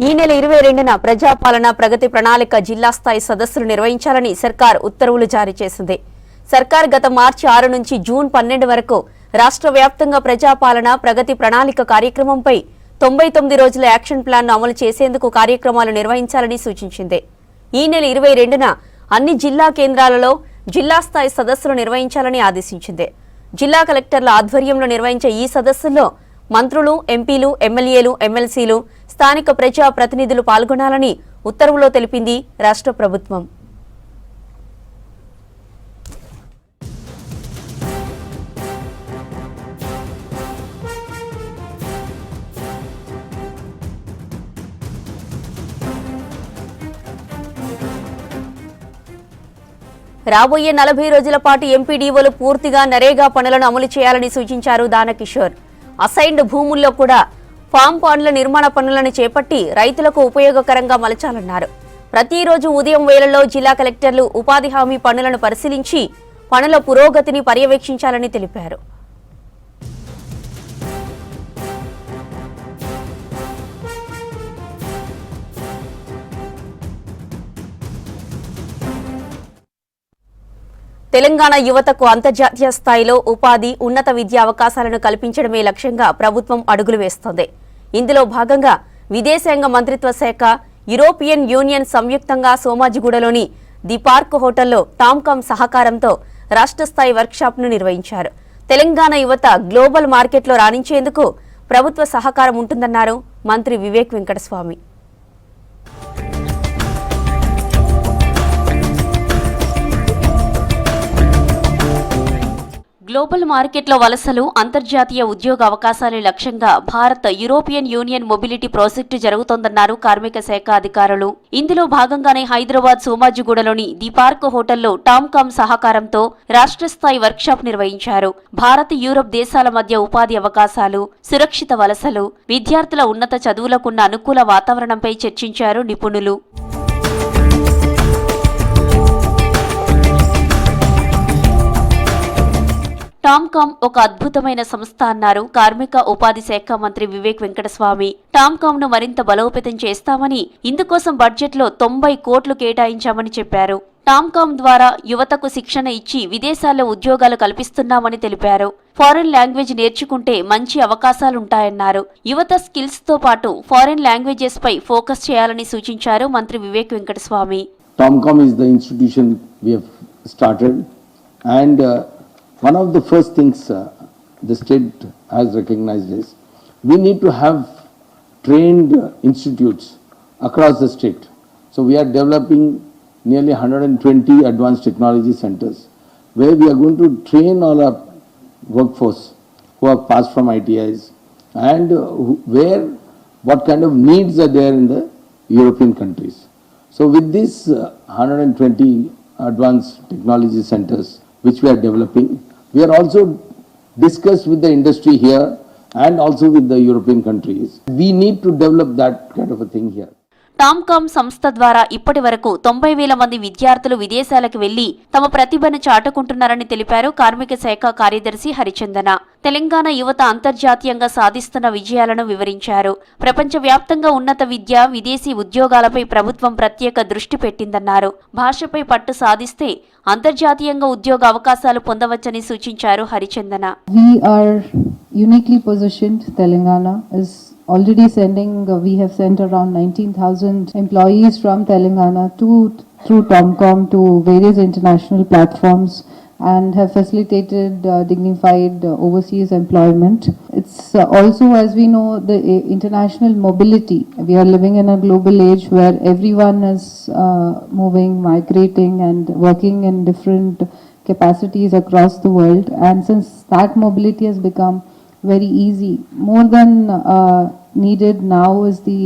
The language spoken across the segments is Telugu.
ఈ నెల 22న ప్రజాపాలన ప్రగతి ప్రణాళిక జిల్లా స్థాయి సదస్సులు నిర్వహించాలని సర్కార్ ఉత్తర్వులు జారీ చేసింది. సర్కార్ గత మార్చి 6 నుంచి జూన్ 12 వరకు రాష్ట్ర వ్యాప్తంగా ప్రజాపాలన ప్రగతి ప్రణాళిక కార్యక్రమంపై 99 రోజుల యాక్షన్ ప్లాన్ను అమలు చేసేందుకు కార్యక్రమాలు నిర్వహించాలని సూచించింది. ఈ నెల 22న అన్ని జిల్లా కేంద్రాలలో జిల్లా స్థాయి సదస్సులు నిర్వహించాలని ఆదేశించింది. జిల్లా కలెక్టర్ల ఆధ్వర్యంలో నిర్వహించే ఈ సదస్సుల్లో మంత్రులు, ఎంపీలు, ఎమ్మెల్యేలు, ఎమ్మెల్సీలు, స్థానిక ప్రజా ప్రతినిధులు పాల్గొనాలని ఉత్తర్వులో తెలిపింది రాష్ట్ర ప్రభుత్వం. రాబోయే 40 రోజుల పాటు ఎంపీడీఓలు పూర్తిగా నరేగా పనులను అమలు చేయాలని సూచించారు దానకిషోర్. అసైన్డ్ భూముల్లో కూడా ఫామ్ పనుల నిర్మాణ పనులను చేపట్టి రైతులకు ఉపయోగకరంగా మలచాలన్నారు. ప్రతిరోజు ఉదయం వేళల్లో జిల్లా కలెక్టర్లు ఉపాధి హామీ పనులను పరిశీలించి పనుల పురోగతిని పర్యవేక్షించాలని తెలిపారు. తెలంగాణ యువతకు అంతర్జాతీయ స్థాయిలో ఉపాధి, ఉన్నత విద్యా అవకాశాలను కల్పించడమే లక్ష్యంగా ప్రభుత్వం అడుగులు వేస్తోంది. ఇందులో భాగంగా విదేశాంగ మంత్రిత్వ శాఖ, యూరోపియన్ యూనియన్ సంయుక్తంగా సోమాజిగూడలోని ది పార్క్ హోటల్లో టామ్కామ్ సహకారంతో రాష్ట్ర స్థాయి వర్క్షాప్ను నిర్వహించారు. తెలంగాణ యువత గ్లోబల్ మార్కెట్లో రాణించేందుకు ప్రభుత్వ సహకారం ఉంటుందన్నారు మంత్రి వివేక్ వెంకటస్వామి. గ్లోబల్ మార్కెట్లో వలసలు, అంతర్జాతీయ ఉద్యోగ అవకాశాలే లక్ష్యంగా Bharat European Union mobility project జరుగుతోందన్నారు కార్మిక శాఖ అధికారులు. ఇందులో భాగంగానే హైదరాబాద్ సోమాజిగూడలోని ది పార్క్ హోటల్లో టామ్కామ్ సహకారంతో రాష్ట్ర స్థాయి వర్క్షాప్ నిర్వహించారు. భారత్, యూరప్ దేశాల మధ్య ఉపాధి అవకాశాలు, సురక్షిత వలసలు, విద్యార్థుల ఉన్నత చదువులకున్న అనుకూల వాతావరణంపై చర్చించారు నిపుణులు. టామ్కామ్ ఒక అద్భుతమైన సంస్థ అన్నారు కార్మిక ఉపాధి శాఖ మంత్రి వివేక్ వెంకటస్వామి. టామ్కామ్ ను మరింత బలోపేతం చేస్తామని, ఇందుకోసం బడ్జెట్లో 90 కోట్లు కేటాయించామని చెప్పారు. టామ్కామ్ ద్వారా యువతకు శిక్షణ ఇచ్చి విదేశాల్లో ఉద్యోగాలు కల్పిస్తున్నామని తెలిపారు. ఫారెన్ లాంగ్వేజ్ నేర్చుకుంటే మంచి అవకాశాలుంటాయన్నారు. యువత స్కిల్స్ తో పాటు ఫారెన్ లాంగ్వేజెస్ పై ఫోకస్ చేయాలని సూచించారు మంత్రి Vivek Venkataswamy. Tomcom is the institution we have started, and one of the first things the state has recognized is we need to have trained institutes across the state. So we are developing nearly 120 advanced technology centers where we are going to train all our workforce who have passed from ITIs and where what kind of needs are there in the European countries. So with these 120 advanced technology centers which we are developing, we are also discussed with the industry here and also with the European countries. We need to develop that kind of a thing here. TOMCOM సంస్థ ద్వారా ఇప్పటి వరకు 90,000 మంది విద్యార్థులు విదేశాలకు వెళ్లి తమ ప్రతిభను చాటుకుంటున్నారని తెలిపారు కార్మిక శాఖ కార్యదర్శి హరిచందన. తెలంగాణ యువత అంతర్జాతీయంగా సాధిస్తున్న విజయాలను వివరించారు. ప్రపంచవ్యాప్తంగా ఉన్నత విద్య, విదేశీ ఉద్యోగాలపై ప్రభుత్వం ప్రత్యేక దృష్టి పెట్టిందన్నారు. భాషపై పట్టు సాధిస్తే అంతర్జాతీయంగా ఉద్యోగ అవకాశాలు పొందవచ్చని సూచించారు హరిచందన. We are uniquely positioned. Telangana is already we have sent around 19,000 employees from Telangana through Tomcom to various international platforms and have facilitated dignified overseas employment. It's also, as we know, the international mobility. We are living in a global age where everyone is moving, migrating and working in different capacities across the world. And since that mobility has become very easy, more than needed now is the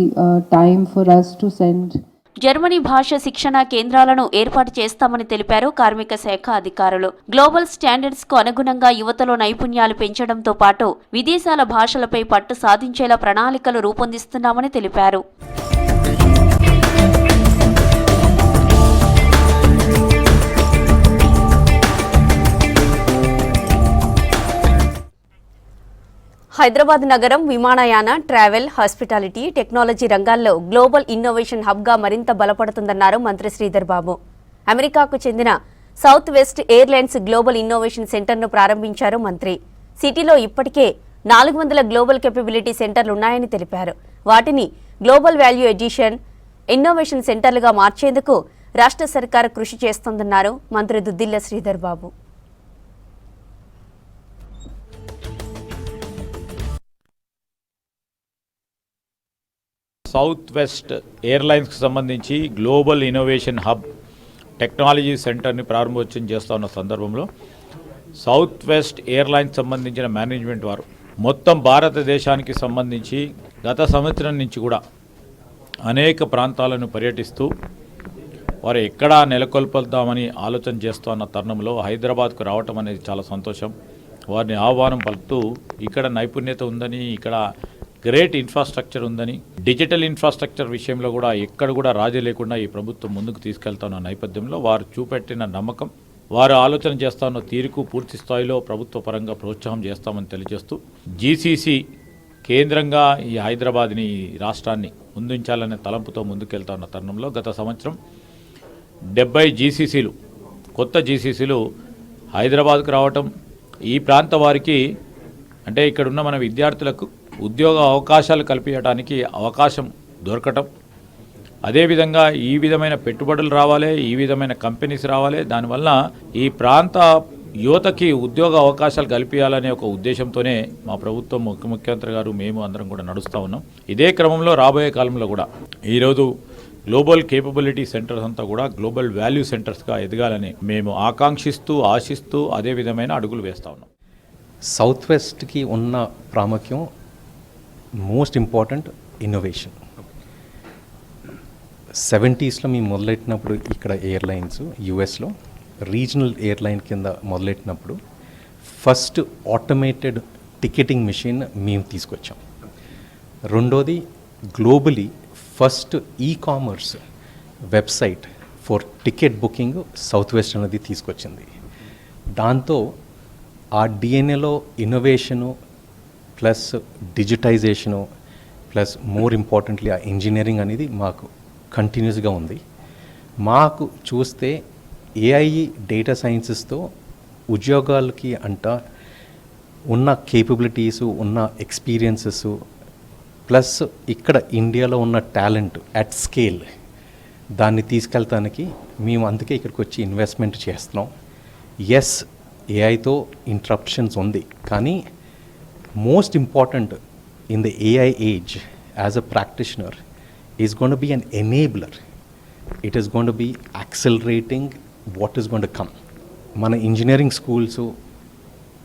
time for us to send. Germany భాష శిక్షణ కేంద్రాలను ఏర్పాటు చేస్తామని తెలిపారు కార్మిక శాఖ అధికారులు. గ్లోబల్ స్టాండర్డ్స్ కు అనుగుణంగా యువతలో నైపుణ్యాలు పెంచడంతో పాటు విదేశాల భాషలపై పట్టు సాధించేలా ప్రణాళికలు రూపొందిస్తున్నామని తెలిపారు. హైదరాబాద్ నగరం విమానయాన, ట్రావెల్, హాస్పిటాలిటీ, టెక్నాలజీ రంగాల్లో గ్లోబల్ ఇన్నోవేషన్ హబ్గా మరింత బలపడుతుందన్నారు మంత్రి శ్రీధర్ బాబు. అమెరికాకు చెందిన south west airlines global innovation సెంటర్ను ప్రారంభించారు మంత్రి. సిటీలో ఇప్పటికే 400 గ్లోబల్ కేపబిలిటీ సెంటర్లున్నాయని తెలిపారు. వాటిని గ్లోబల్ వాల్యూ ఎడిషన్, ఇన్నోవేషన్ సెంటర్లుగా మార్చేందుకు రాష్ట్ర సర్కార్ కృషి చేస్తోందన్నారు మంత్రి దుద్దిళ్ల శ్రీధర్ బాబు. సౌత్ వెస్ట్ ఎయిర్లైన్స్కి సంబంధించి గ్లోబల్ ఇన్నోవేషన్ హబ్ టెక్నాలజీ సెంటర్ని ప్రారంభోత్సవం చేస్తూ ఉన్న సందర్భంలో సౌత్ వెస్ట్ ఎయిర్లైన్స్ సంబంధించిన మేనేజ్మెంట్ వారు మొత్తం భారతదేశానికి సంబంధించి గత సంవత్సరం నుంచి కూడా అనేక ప్రాంతాలను పర్యటిస్తూ వారు ఎక్కడా నెలకొల్పుదామని ఆలోచన చేస్తున్న తరుణంలో హైదరాబాద్కు రావటం అనేది చాలా సంతోషం. వారిని ఆహ్వానం పలుకుతూ ఇక్కడ నైపుణ్యత ఉందని, ఇక్కడ గ్రేట్ ఇన్ఫ్రాస్ట్రక్చర్ ఉందని, డిజిటల్ ఇన్ఫ్రాస్ట్రక్చర్ విషయంలో కూడా ఎక్కడ కూడా రాజీ లేకుండా ఈ ప్రభుత్వం ముందుకు తీసుకెళ్తున్న నేపథ్యంలో వారు చూపెట్టిన నమ్మకం, వారు ఆలోచన చేస్తున్న తీరుకు పూర్తి స్థాయిలో ప్రభుత్వ పరంగా ప్రోత్సాహం చేస్తామని తెలియజేస్తూ జీసీసీ కేంద్రంగా ఈ హైదరాబాద్ని, రాష్ట్రాన్ని ముందుంచాలనే తలంపుతో ముందుకెళ్తున్న తరుణంలో గత సంవత్సరం 70 జీసీసీలు, కొత్త జీసీసీలు హైదరాబాద్కు రావటం, ఈ ప్రాంత వారికి అంటే ఇక్కడున్న మన విద్యార్థులకు ఉద్యోగ అవకాశాలు కల్పించడానికి అవకాశం దొరకటం, అదేవిధంగా ఈ విధమైన పెట్టుబడులు రావాలి, ఈ విధమైన కంపెనీస్ రావాలి, దానివల్ల ఈ ప్రాంత యువతకి ఉద్యోగ అవకాశాలు కల్పించాలనే ఒక ఉద్దేశంతోనే మా ప్రభుత్వం, ముఖ్యమంత్రి గారు, మేము అందరం కూడా నడుస్తూ ఉన్నాం. ఇదే క్రమంలో రాబోయే కాలంలో కూడా ఈరోజు గ్లోబల్ కేపబిలిటీ సెంటర్స్ అంతా కూడా గ్లోబల్ వాల్యూ సెంటర్స్గా ఎదగాలని మేము ఆకాంక్షిస్తూ, ఆశిస్తూ అదే విధమైన అడుగులు వేస్తూ ఉన్నాం. సౌత్ వెస్ట్కి ఉన్న ప్రాముఖ్యం మోస్ట్ ఇంపార్టెంట్ ఇన్నోవేషన్. 70స్లో మేము మొదలెట్టినప్పుడు ఇక్కడ ఎయిర్లైన్స్ యుఎస్లో రీజనల్ ఎయిర్లైన్ కింద మొదలెట్టినప్పుడు ఫస్ట్ ఆటోమేటెడ్ టికెటింగ్ మెషిన్ మేము తీసుకొచ్చాం. రెండోది globally first ecommerce website for ticket booking Southwest అనేది తీసుకొచ్చింది. దాంతో ఆ డిఎన్ఏలో innovation plus digitisation plus more importantly ఆ ఇంజనీరింగ్ అనేది మాకు కంటిన్యూస్గా ఉంది. మాకు చూస్తే ఏఐ డేటా సైన్సెస్తో ఉద్యోగాలకి ఉన్న కేపబిలిటీసు, ఉన్న ఎక్స్పీరియన్సెస్ ప్లస్ ఇక్కడ ఇండియాలో ఉన్న టాలెంట్ అట్ స్కేల్ దాన్ని తీసుకెళ్తానికి మేము అందుకే ఇక్కడికి వచ్చి ఇన్వెస్ట్మెంట్ చేస్తున్నాం. ఎస్, ఏఐతో ఇంటరప్షన్స్ ఉంది, కానీ most important in the AI age as a practitioner is going to be an enabler. It is going to be accelerating what is going to come. మన ఇంజనీరింగ్ స్కూల్స్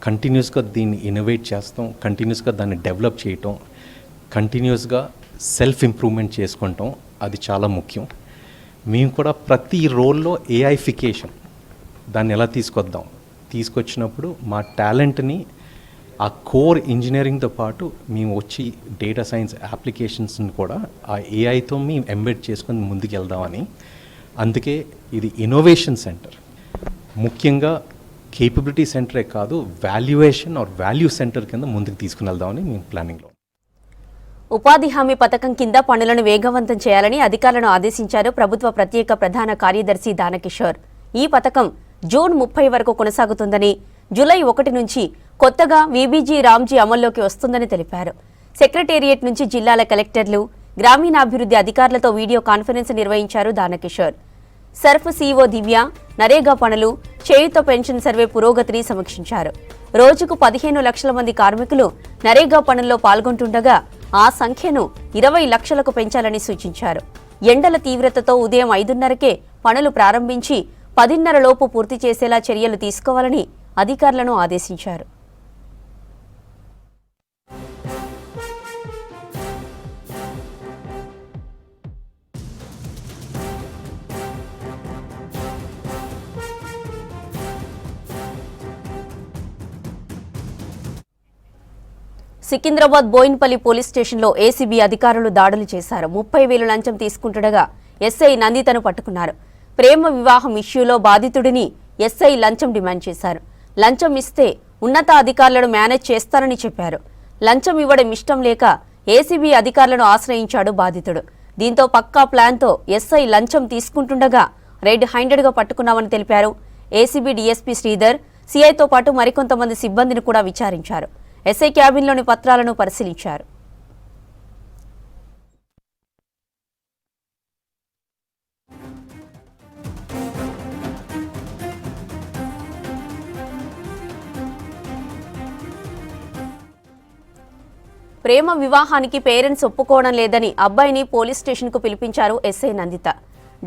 కంటిన్యూస్గా దీన్ని ఇన్నోవేట్ చేస్తాం, కంటిన్యూస్గా దాన్ని డెవలప్ చేయటం, కంటిన్యూస్గా సెల్ఫ్ ఇంప్రూవ్మెంట్ చేసుకుంటాం, అది చాలా ముఖ్యం. మేము కూడా ప్రతి రోల్లో ఏఐఫికేషన్ దాన్ని ఎలా తీసుకొచ్చినప్పుడు మా టాలెంట్ని ఆ కోర్ ఇంజనీరింగ్తో పాటు మేము వచ్చి డేటా సైన్స్ అప్లికేషన్స్ని కూడా ఆ ఏఐతో మేము ఎంబెడ్ చేసుకొని ముందుకు వెళ్దామని, అందుకే ఇది ఇన్నోవేషన్ సెంటర్. ముఖ్యంగా కేపబిలిటీ సెంటరే కాదు, వాల్యుయేషన్ ఆర్ వాల్యూ సెంటర్ కింద ముందుకు తీసుకుని వెళ్దామని మేము ప్లానింగ్లో. ఉపాధి హామీ పథకం కింద పనులను వేగవంతం చేయాలని అధికారులను ఆదేశించారు ప్రభుత్వ ప్రత్యేక ప్రధాన కార్యదర్శి దానకిషోర్. ఈ పథకం జూన్ 30 వరకు కొనసాగుతుందని, జూలై 1 నుంచి కొత్తగా వీబీజీ రామ్జీ అమల్లోకి వస్తుందని తెలిపారు. సెక్రటేరియట్ నుంచి జిల్లాల కలెక్టర్లు, గ్రామీణాభివృద్ధి అధికారులతో వీడియో కాన్ఫరెన్స్ నిర్వహించారు దానకిషోర్. సర్ఫ్ సీఓ దివ్య నరేగా పనులు, చేయుత పెన్షన్ సర్వే పురోగతిని సమీక్షించారు. రోజుకు 15 లక్షల మంది కార్మికులు నరేగా పనుల్లో పాల్గొంటుండగా ఆ సంఖ్యను 20 లక్షలకు పెంచాలని సూచించారు. ఎండల తీవ్రతతో ఉదయం 5:30కే పనులు ప్రారంభించి 10:30 లోపు పూర్తి చేసేలా చర్యలు తీసుకోవాలని అధికారులను ఆదేశించారు. సికింద్రాబాద్ బోయిన్పల్లి పోలీస్ స్టేషన్లో ఏసీబీ అధికారులు దాడులు చేశారు. 30,000 లంచం తీసుకుంటుండగా ఎస్ఐ నందితను పట్టుకున్నారు. ప్రేమ వివాహం ఇష్యూలో బాధితుడిని ఎస్ఐ లంచం డిమాండ్ చేశారు. లంచం ఇస్తే ఉన్నత అధికారులను మేనేజ్ చేస్తారని చెప్పారు. లంచం ఇవ్వడం ఇష్టం లేక ఏసీబీ అధికారులను ఆశ్రయించాడు బాధితుడు. దీంతో పక్కా ప్లాన్తో ఎస్ఐ లంచం తీసుకుంటుండగా రెడ్ హ్యాండెడ్గా పట్టుకున్నామని తెలిపారు. ఏసీబీ డీఎస్పీ శ్రీధర్, సీఐతో పాటు మరికొంతమంది సిబ్బందిని కూడా విచారించారు. ఎస్ఐ క్యాబిన్లోని పత్రాలను పరిశీలించారు. ప్రేమ వివాహానికి పేరెంట్స్ ఒప్పుకోవడం లేదని అబ్బాయిని పోలీస్ స్టేషన్కు పిలిపించారు ఎస్ఐ నందిత.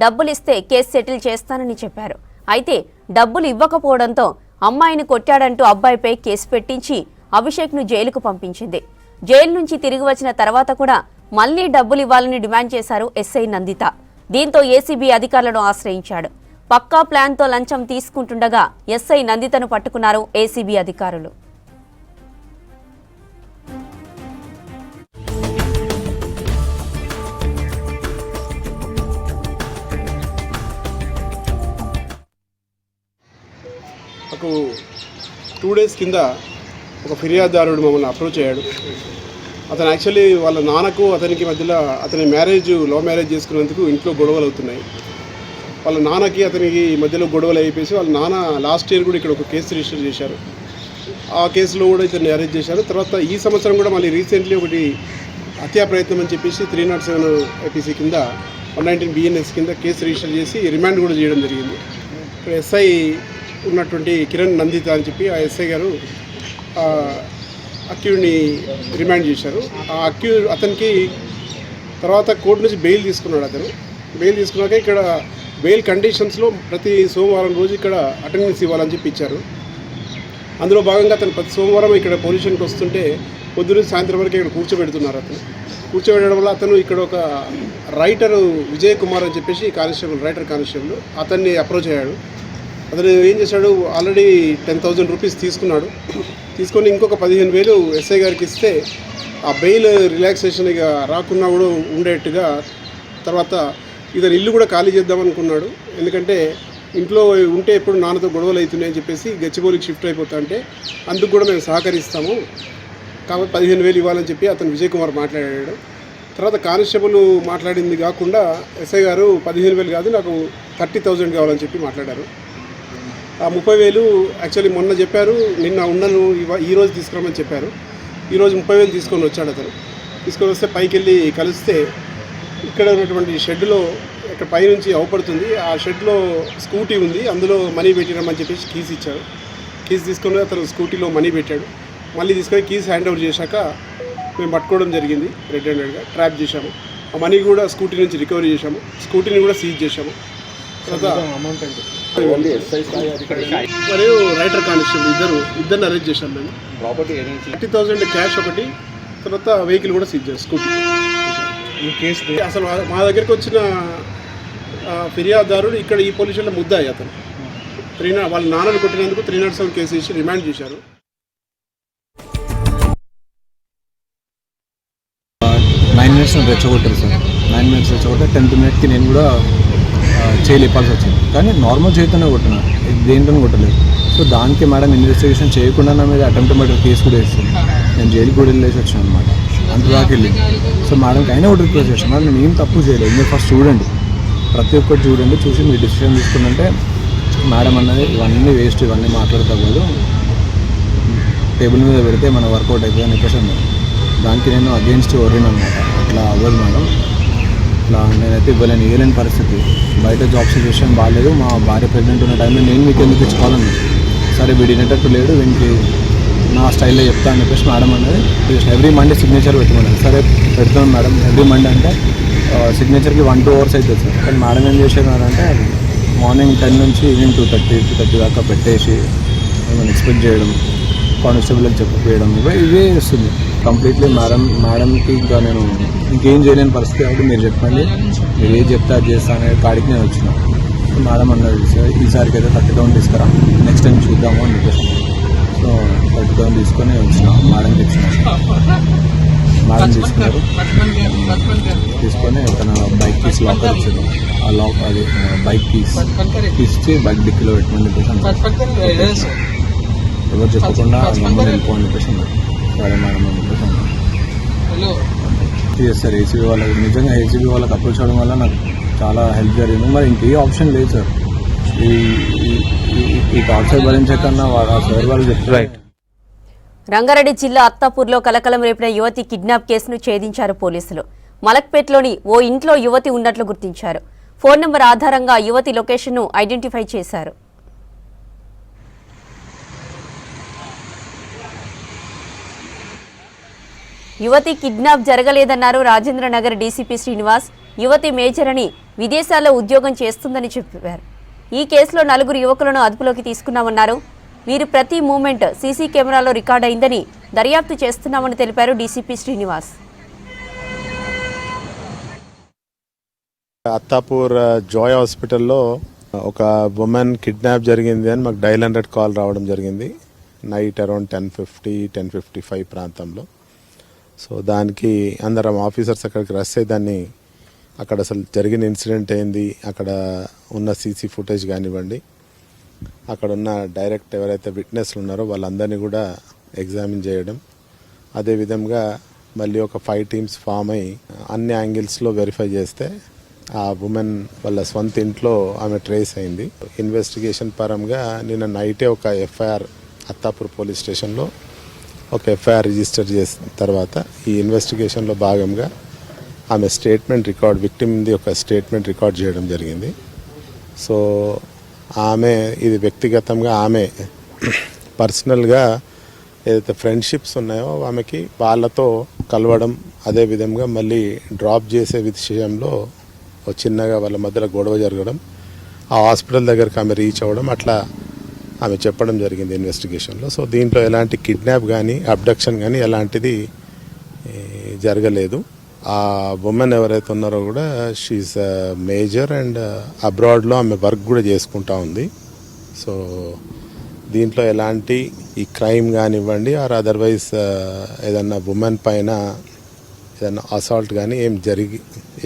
డబ్బులిస్తే కేసు సెటిల్ చేస్తానని చెప్పారు. అయితే డబ్బులు ఇవ్వకపోవడంతో అమ్మాయిని కొట్టాడంటూ అబ్బాయిపై కేసు పెట్టించి అభిషేక్ను జైలుకు పంపించింది. జైలు నుంచి తిరిగి వచ్చిన తర్వాత కూడా మళ్లీ డబ్బులు ఇవ్వాలని డిమాండ్ చేశారు ఎస్ఐ నందిత. దీంతో ఏసీబీ అధికారులను ఆశ్రయించాడు. పక్కా ప్లాన్తో లంచం తీసుకుంటుండగా ఎస్ఐ నందితను పట్టుకున్నారు ఏసీబీ అధికారులు. నాకు 2 days కింద ఒక ఫిర్యాదుదారుడు మమ్మల్ని అప్రోచ్ అయ్యాడు. అతను యాక్చువల్లీ వాళ్ళ నాన్నకు అతనికి మధ్యలో అతని లవ్ మ్యారేజ్ చేసుకున్నందుకు ఇంట్లో గొడవలు అవుతున్నాయి. వాళ్ళ నాన్నకి అతనికి మధ్యలో గొడవలు అయిపోయి వాళ్ళ నాన్న లాస్ట్ ఇయర్ కూడా ఇక్కడ ఒక కేసు రిజిస్టర్ చేశారు. ఆ కేసులో కూడా ఇతన్ని అరెస్ట్ చేశారు. తర్వాత ఈ సంవత్సరం కూడా మళ్ళీ రీసెంట్లీ ఒకటి హత్యా ప్రయత్నం అని చెప్పేసి 307 ఐపీసీ కింద 119 BNS కింద కేసు రిజిస్టర్ చేసి రిమాండ్ కూడా చేయడం జరిగింది. ఇక్కడ ఎస్ఐ ఉన్నటువంటి కిరణ్ నందిత అని చెప్పి ఆ ఎస్ఐ గారు అక్యూడ్ని రిమాండ్ చేశారు. ఆ అతనికి తర్వాత కోర్టు నుంచి బెయిల్ తీసుకున్నాడు. అతను బెయిల్ తీసుకున్నాక ఇక్కడ బెయిల్ కండిషన్స్లో ప్రతి సోమవారం రోజు ఇక్కడ అటెండెన్స్ ఇవ్వాలని చెప్పి ఇచ్చారు. అందులో భాగంగా అతను ప్రతి సోమవారం ఇక్కడ పోలీస్ స్టేషన్కి వస్తుంటే పొద్దున్న సాయంత్రం వరకు ఇక్కడ కూర్చోబెడుతున్నారు. కూర్చోబెట్టడం వల్ల అతను ఇక్కడ ఒక రైటర్ విజయ్ కుమార్ అని చెప్పేసి రైటర్ కానిస్టేబుల్ అతన్ని అప్రోచ్ అయ్యాడు. అతను ఏం చేశాడు, ఆల్రెడీ 10,000 రూపీస్ తీసుకున్నాడు. తీసుకొని ఇంకొక 15,000 ఎస్ఐ గారికి ఇస్తే ఆ బెయిల్ రిలాక్సేషన్ ఇక రాకున్నా కూడా ఉండేట్టుగా తర్వాత ఇతను ఇల్లు కూడా ఖాళీ చేద్దామనుకున్నాడు. ఎందుకంటే ఇంట్లో ఉంటే ఎప్పుడు నాన్నతో గొడవలు అవుతున్నాయని చెప్పేసి గచ్చిబౌలికి షిఫ్ట్ అయిపోతా అంటే అందుకు కూడా మేము సహకరిస్తాము కాబట్టి 15,000 ఇవ్వాలని చెప్పి అతను విజయ్ కుమార్ మాట్లాడాడు. తర్వాత కానిస్టేబుల్ మాట్లాడింది కాకుండా ఎస్ఐ గారు 15,000 కాదు నాకు 30,000 కావాలని చెప్పి మాట్లాడారు. ఆ 30,000 యాక్చువల్లీ మొన్న చెప్పారు, నిన్న ఉండను ఈరోజు తీసుకురామని చెప్పారు. ఈరోజు 30,000 తీసుకొని వచ్చాడు. అతను తీసుకొని వస్తే పైకి వెళ్ళి కలిస్తే ఇక్కడ ఉన్నటువంటి షెడ్లో ఇక్కడ పైనుంచి అవపడుతుంది. ఆ షెడ్లో స్కూటీ ఉంది, అందులో మనీ పెట్టిరమ్మని చెప్పేసి కీస్ ఇచ్చారు. కీస్ తీసుకొని అతను స్కూటీలో మనీ పెట్టాడు. మళ్ళీ తీసుకొని కీస్ హ్యాండ్ ఓవర్ చేశాక మేము పట్టుకోవడం జరిగింది. రెడ్ హ్యాండెడ్గా ట్రాప్ చేశాము. ఆ మనీ కూడా స్కూటీ నుంచి రికవరీ చేశాము. స్కూటీని కూడా సీజ్ చేశాము. తర్వాత అమౌంట్ అంటే మరియు రైటర్ కానిస్టేబుల్ ఇద్దరిని అరెస్ట్ చేశాం మేము. 30,000 క్యాష్ ఒకటి, తర్వాత వెహికల్ కూడా సీజ్ చేశాం స్కూటీ. ఈ కేసు అసలు మా దగ్గరికి వచ్చిన ఫిర్యాదుదారుడు ఇక్కడ ఈ పోలీస్ స్టేషన్లో ముద్దాయి. అతను వాళ్ళ నాన్నను కొట్టినందుకు 307 కేసు ఇచ్చి రిమాండ్ చేశారు. 9 minutes రెచ్చగొట్టారు సార్. 9 minutes రెచ్చగొట్టే 10th minute నేను కూడా చేయలేపాల్సి వచ్చింది. కానీ నార్మల్ చేతనే కొట్టిన, దేంట్లో కొట్టలేదు. సో దానికి మేడం ఇన్వెస్టిగేషన్ చేయకుండా నా మీద అటెంప్ట్ మర్డర్ కేసు కూడా వేస్తుంది. నేను జైలుకి కూడా వెళ్ళేసి వచ్చాను అనమాట. అంతదాకా వెళ్ళింది. సో మేడంకి అయినా ఒకటి రిక్వెస్ట్ చేస్తాను, మేడం నేను ఏం తప్పు చేయలేదు, మీరు ఫస్ట్ చూడండి, ప్రతి ఒక్కటి చూడండి, చూసి మీరు డిసిషన్ తీసుకుందంటే మేడం అన్నది ఇవన్నీ వేస్ట్, ఇవన్నీ మాట్లాడతగదు, టేబుల్ మీద పెడితే మన వర్కౌట్ అవుతుంది అని చెప్పేసి అన్నారు. దానికి నేను అగెయిన్స్ట్ ఓరిన్ అనమాట. అట్లా అవ్వదు మేడం, ఇట్లా నేనైతే ఇవ్వలేని పరిస్థితి, బయట జాబ్ సిచ్యువేషన్ బాగాలేదు, మా భార్య ప్రెగ్నెంట్ ఉన్న టైంలో నేను మీకు ఎందుకు ఇచ్చుకోవాలని. సరే విడినేటట్టు లేడు, వీనికి నా స్టైల్లో చెప్తా అని చెప్పేసి మేడం అనేది ఎవ్రీ మండే సిగ్నేచర్ పెట్టమన్నారు. సరే పెడుతున్నాను మేడం ఎవ్రీ మండే అంటే సిగ్నేచర్కి 1-2 hours అవుతుంది సార్. కానీ మేడం ఏం చేసేవారంటే మార్నింగ్ 10 నుంచి ఈవినింగ్ 2:30 దాకా పెట్టేసి ఏమైనా ఎక్స్పెక్ట్ చేయడం, కానిస్టేబుల్కి చెప్పేయడం, ఇవే చేస్తుంది కంప్లీట్లీ. మేడంకి ఇంకా నేను ఇంకేం చేయలేని పరిస్థితి కాబట్టి మీరు చెప్పండి, మీరు ఏం చెప్తే అది చేస్తా అనే కాడికి నేను వచ్చిన. మేడం అన్నది సార్ ఈసారికి అయితే 30,000 తీసుకురా, నెక్స్ట్ టైం చూద్దాము అని చెప్పేసి. సో 30,000 తీసుకొని వచ్చిన, మేడంకి ఇచ్చిన. మేడం తీసుకున్నారు, తీసుకొని తన బైక్ కీస్ లాకర్ ఇచ్చారు. ఆ లాక్ అది బైక్ కీస్ ఇచ్చి బైక్ డిక్కీలో పెట్టమని చెప్పేసి ఎవరు చెప్పకుండా గమ్మని వెళ్ళిపోని చెప్పేసి సరే మేడం అని చెప్పేసి అన్నాను. ఎస్ సార్, ఏసీబీ వాళ్ళకి నిజంగా ఏసీబీ వాళ్ళకి అప్రోచ్ అవ్వడం వల్ల నాకు చాలా హెల్ప్ జరిగింది. మరి ఇంకే ఆప్షన్ లేదు సార్, ఈ టార్చర్ భరించే కన్నా ఆ సార్ వాళ్ళు చెప్తారు. రంగారెడ్డి జిల్లా అత్తాపూర్లో కలకలం రేపిన యువతి కిడ్నాప్ కేసును ఛేదించారు పోలీసులు. మలక్పేట్లోని ఓ ఇంట్లో యువతి ఉన్నట్లు గుర్తించారు. ఫోన్ నంబర్ ఆధారంగా యువతి లొకేషన్ను ఐడెంటిఫై చేశారు. యువతి కిడ్నాప్ జరగలేదన్నారు రాజేంద్రనగర్ డీసీపీ శ్రీనివాస్. యువతి మేజర్ అని, విదేశాల్లో ఉద్యోగం చేస్తుందని చెప్పారు. ఈ కేసులో 4 యువకులను అదుపులోకి తీసుకున్నామన్నారు. వీరి ప్రతి మూమెంట్ సీసీ కెమెరాలో రికార్డ్ అయిందని దర్యాప్తు చేస్తున్నామని తెలిపారు డీసీపీ శ్రీనివాస్. అత్తాపూర్ జాయ్ హాస్పిటల్లో ఒక ఉమెన్ కిడ్నాప్ జరిగింది అని మాకు డైల్ 100 కాల్ రావడం జరిగింది. నైట్ అరౌండ్ 10:55 ప్రాంతంలో. సో దానికి అందరం ఆఫీసర్స్ అక్కడికి రష్ అయ్యి దాన్ని అక్కడ అసలు జరిగిన ఇన్సిడెంట్ ఏంది, అక్కడ ఉన్న సీసీ ఫుటేజ్ కానివ్వండి, అక్కడ ఉన్న డైరెక్ట్ ఎవరైతే విట్నెస్లు ఉన్నారో వాళ్ళందరినీ కూడా ఎగ్జామిన్ చేయడం, అదేవిధంగా మళ్ళీ ఒక 5 టీమ్స్ ఫామ్ అయ్యి అన్ని యాంగిల్స్లో వెరిఫై చేస్తే ఆ ఉమెన్ వాళ్ళ సొంత ఇంట్లో ఆమె ట్రేస్ అయింది. ఇన్వెస్టిగేషన్ పరంగా నిన్న నైటే ఒక ఎఫ్ఐఆర్ అత్తాపూర్ పోలీస్ స్టేషన్లో ఒక ఎఫ్ఐఆర్ రిజిస్టర్ చేసిన తర్వాత ఈ ఇన్వెస్టిగేషన్లో భాగంగా ఆమె స్టేట్మెంట్ రికార్డ్, విక్టిమ్ది ఒక స్టేట్మెంట్ రికార్డ్ చేయడం జరిగింది. సో ఆమె ఇది వ్యక్తిగతంగా ఆమె పర్సనల్గా ఏదైతే ఫ్రెండ్షిప్స్ ఉన్నాయో ఆమెకి వాళ్ళతో కలవడం, అదేవిధంగా మళ్ళీ డ్రాప్ చేసే విషయంలో చిన్నగా వాళ్ళ మధ్యలో గొడవ జరగడం, ఆ హాస్పిటల్ దగ్గరకు ఆమె రీచ్ అవ్వడం, అట్లా ఆమె చెప్పడం జరిగింది ఇన్వెస్టిగేషన్లో. సో దీంట్లో ఎలాంటి కిడ్నాప్ కానీ అబ్డక్షన్ కానీ ఎలాంటిది జరగలేదు. ఆ ఉమెన్ ఎవరైతే ఉన్నారో కూడా షీఈ్ మేజర్ అండ్ అబ్రాడ్లో ఆమె వర్క్ కూడా చేసుకుంటా ఉంది. సో దీంట్లో ఎలాంటి ఈ క్రైమ్ కానివ్వండి ఆర్ అదర్వైజ్ ఏదన్నా ఉమెన్ పైన ఏదన్నా అసాల్ట్ కానీ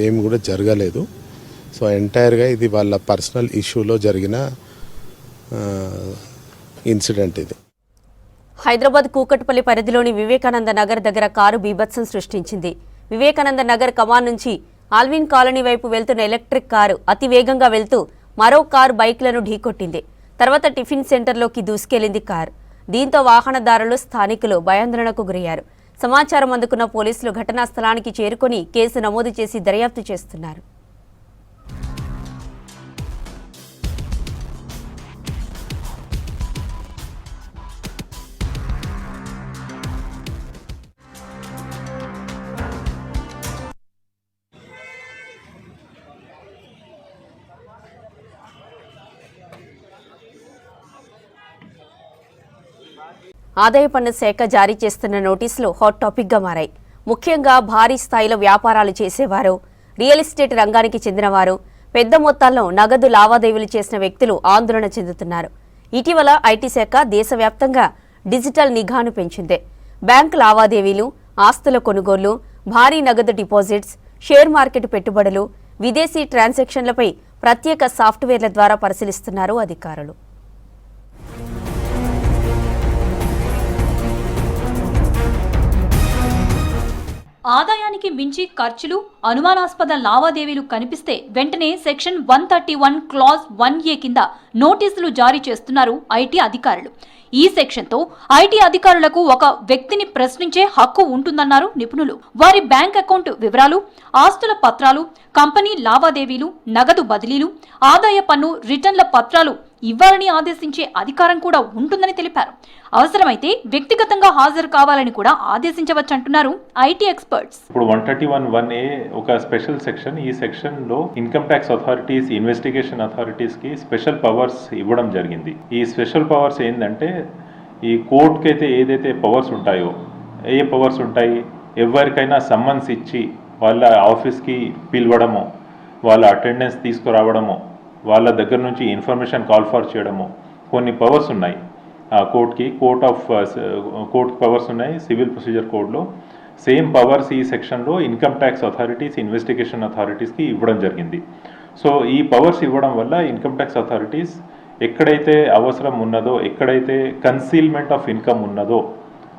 ఏం కూడా జరగలేదు. సో ఎంటైర్గా ఇది వాళ్ళ పర్సనల్ ఇష్యూలో జరిగిన ఇన్సిడెంట్ ఇది. హైదరాబాద్ కూకట్పల్లి పరిధిలోని వివేకానంద నగర్ దగ్గర కారు బీభత్సం సృష్టించింది. వివేకానంద నగర్ కమాన్ నుంచి ఆల్విన్ కాలనీ వైపు వెళ్తున్న ఎలక్ట్రిక్ కారు అతి వేగంగా వెళ్తూ మరో కారు బైక్లను ఢీకొట్టింది. తర్వాత టిఫిన్ సెంటర్లోకి దూసుకెళ్లింది కారు. దీంతో వాహనదారులు, స్థానికులు భయాందోళనకు గురయ్యారు. సమాచారం అందుకున్న పోలీసులు ఘటనా స్థలానికి చేరుకొని కేసు నమోదు చేసి దర్యాప్తు చేస్తున్నారు. ఆదాయ పన్ను శాఖ జారీ చేస్తున్న నోటీసులు హాట్ టాపిక్గా మారాయి. ముఖ్యంగా భారీ స్థాయిలో వ్యాపారాలు చేసేవారు, రియల్ ఎస్టేట్ రంగానికి చెందినవారు, పెద్ద మొత్తాల్లో నగదు లావాదేవీలు చేసిన వ్యక్తులు ఆందోళన చెందుతున్నారు. ఇటీవల ఐటీ శాఖ దేశవ్యాప్తంగా డిజిటల్ నిఘాను పెంచింది. బ్యాంకు లావాదేవీలు, ఆస్తుల కొనుగోళ్లు, భారీ నగదు డిపాజిట్స్, షేర్ మార్కెట్ పెట్టుబడులు, విదేశీ ట్రాన్సాక్షన్లపై ప్రత్యేక సాఫ్ట్వేర్ల ద్వారా పరిశీలిస్తున్నారు అధికారులు. ఆదాయానికి మించి ఖర్చులు, అనుమానాస్పద లావాదేవీలు కనిపిస్తే వెంటనే సెక్షన్ 131 క్లాజ్ 1A కింద నోటీసులు జారీ చేస్తున్నారు ఐటీ అధికారులు. ఈ సెక్షన్తో ఐటీ అధికారులకు ఒక వ్యక్తిని ప్రశ్నించే హక్కు ఉంటుందన్నారు నిపుణులు. వారి బ్యాంక్ అకౌంట్ వివరాలు, ఆస్తుల పత్రాలు, కంపెనీ లావాదేవీలు, నగదు బదిలీలు, ఆదాయ పన్ను రిటర్న్ల పత్రాలు ఇవ్వాలని ఆదేశించే అధికారం కూడా ఉంటుందని తెలిపారు. అవసరమైతే వ్యక్తిగతంగా హాజరు కావాలని కూడా ఆదేశించవచ్చంటున్నారు ఐటీ ఎక్స్పర్ట్స్. ఇప్పుడు 131(1)A ఒక స్పెషల్ సెక్షన్. ఈ సెక్షన్లో ఇన్కమ్ ట్యాక్స్ అథారిటీస్, ఇన్వెస్టిగేషన్ అథారిటీస్కి స్పెషల్ పవర్స్ ఇవ్వడం జరిగింది. ఈ స్పెషల్ పవర్స్ ఏంటంటే ఈ కోర్టుకి అయితే ఏదైతే పవర్స్ ఉంటాయో, ఏ పవర్స్ ఉంటాయి, ఎవరికైనా సమ్మన్స్ ఇచ్చి వాళ్ళ ఆఫీస్కి పిలవడము, వాళ్ళ అటెండెన్స్ తీసుకురావడము, వాళ్ళ దగ్గర నుంచి ఇన్ఫర్మేషన్ కాల్ ఫర్ చేయడము, కొన్ని పవర్స్ ఉన్నాయి కోర్టుకి. కోర్ట్ పవర్స్ ఉన్నాయి సివిల్ ప్రొసీజర్ కోడ్లో. సేమ్ పవర్స్ ఈ సెక్షన్లో ఇన్కమ్ ట్యాక్స్ అథారిటీస్, ఇన్వెస్టిగేషన్ అథారిటీస్కి ఇవ్వడం జరిగింది. సో ఈ పవర్స్ ఇవ్వడం వల్ల ఇన్కమ్ ట్యాక్స్ అథారిటీస్ ఎక్కడైతే అవసరం ఉన్నదో, ఎక్కడైతే కన్సీల్మెంట్ ఆఫ్ ఇన్కమ్ ఉన్నదో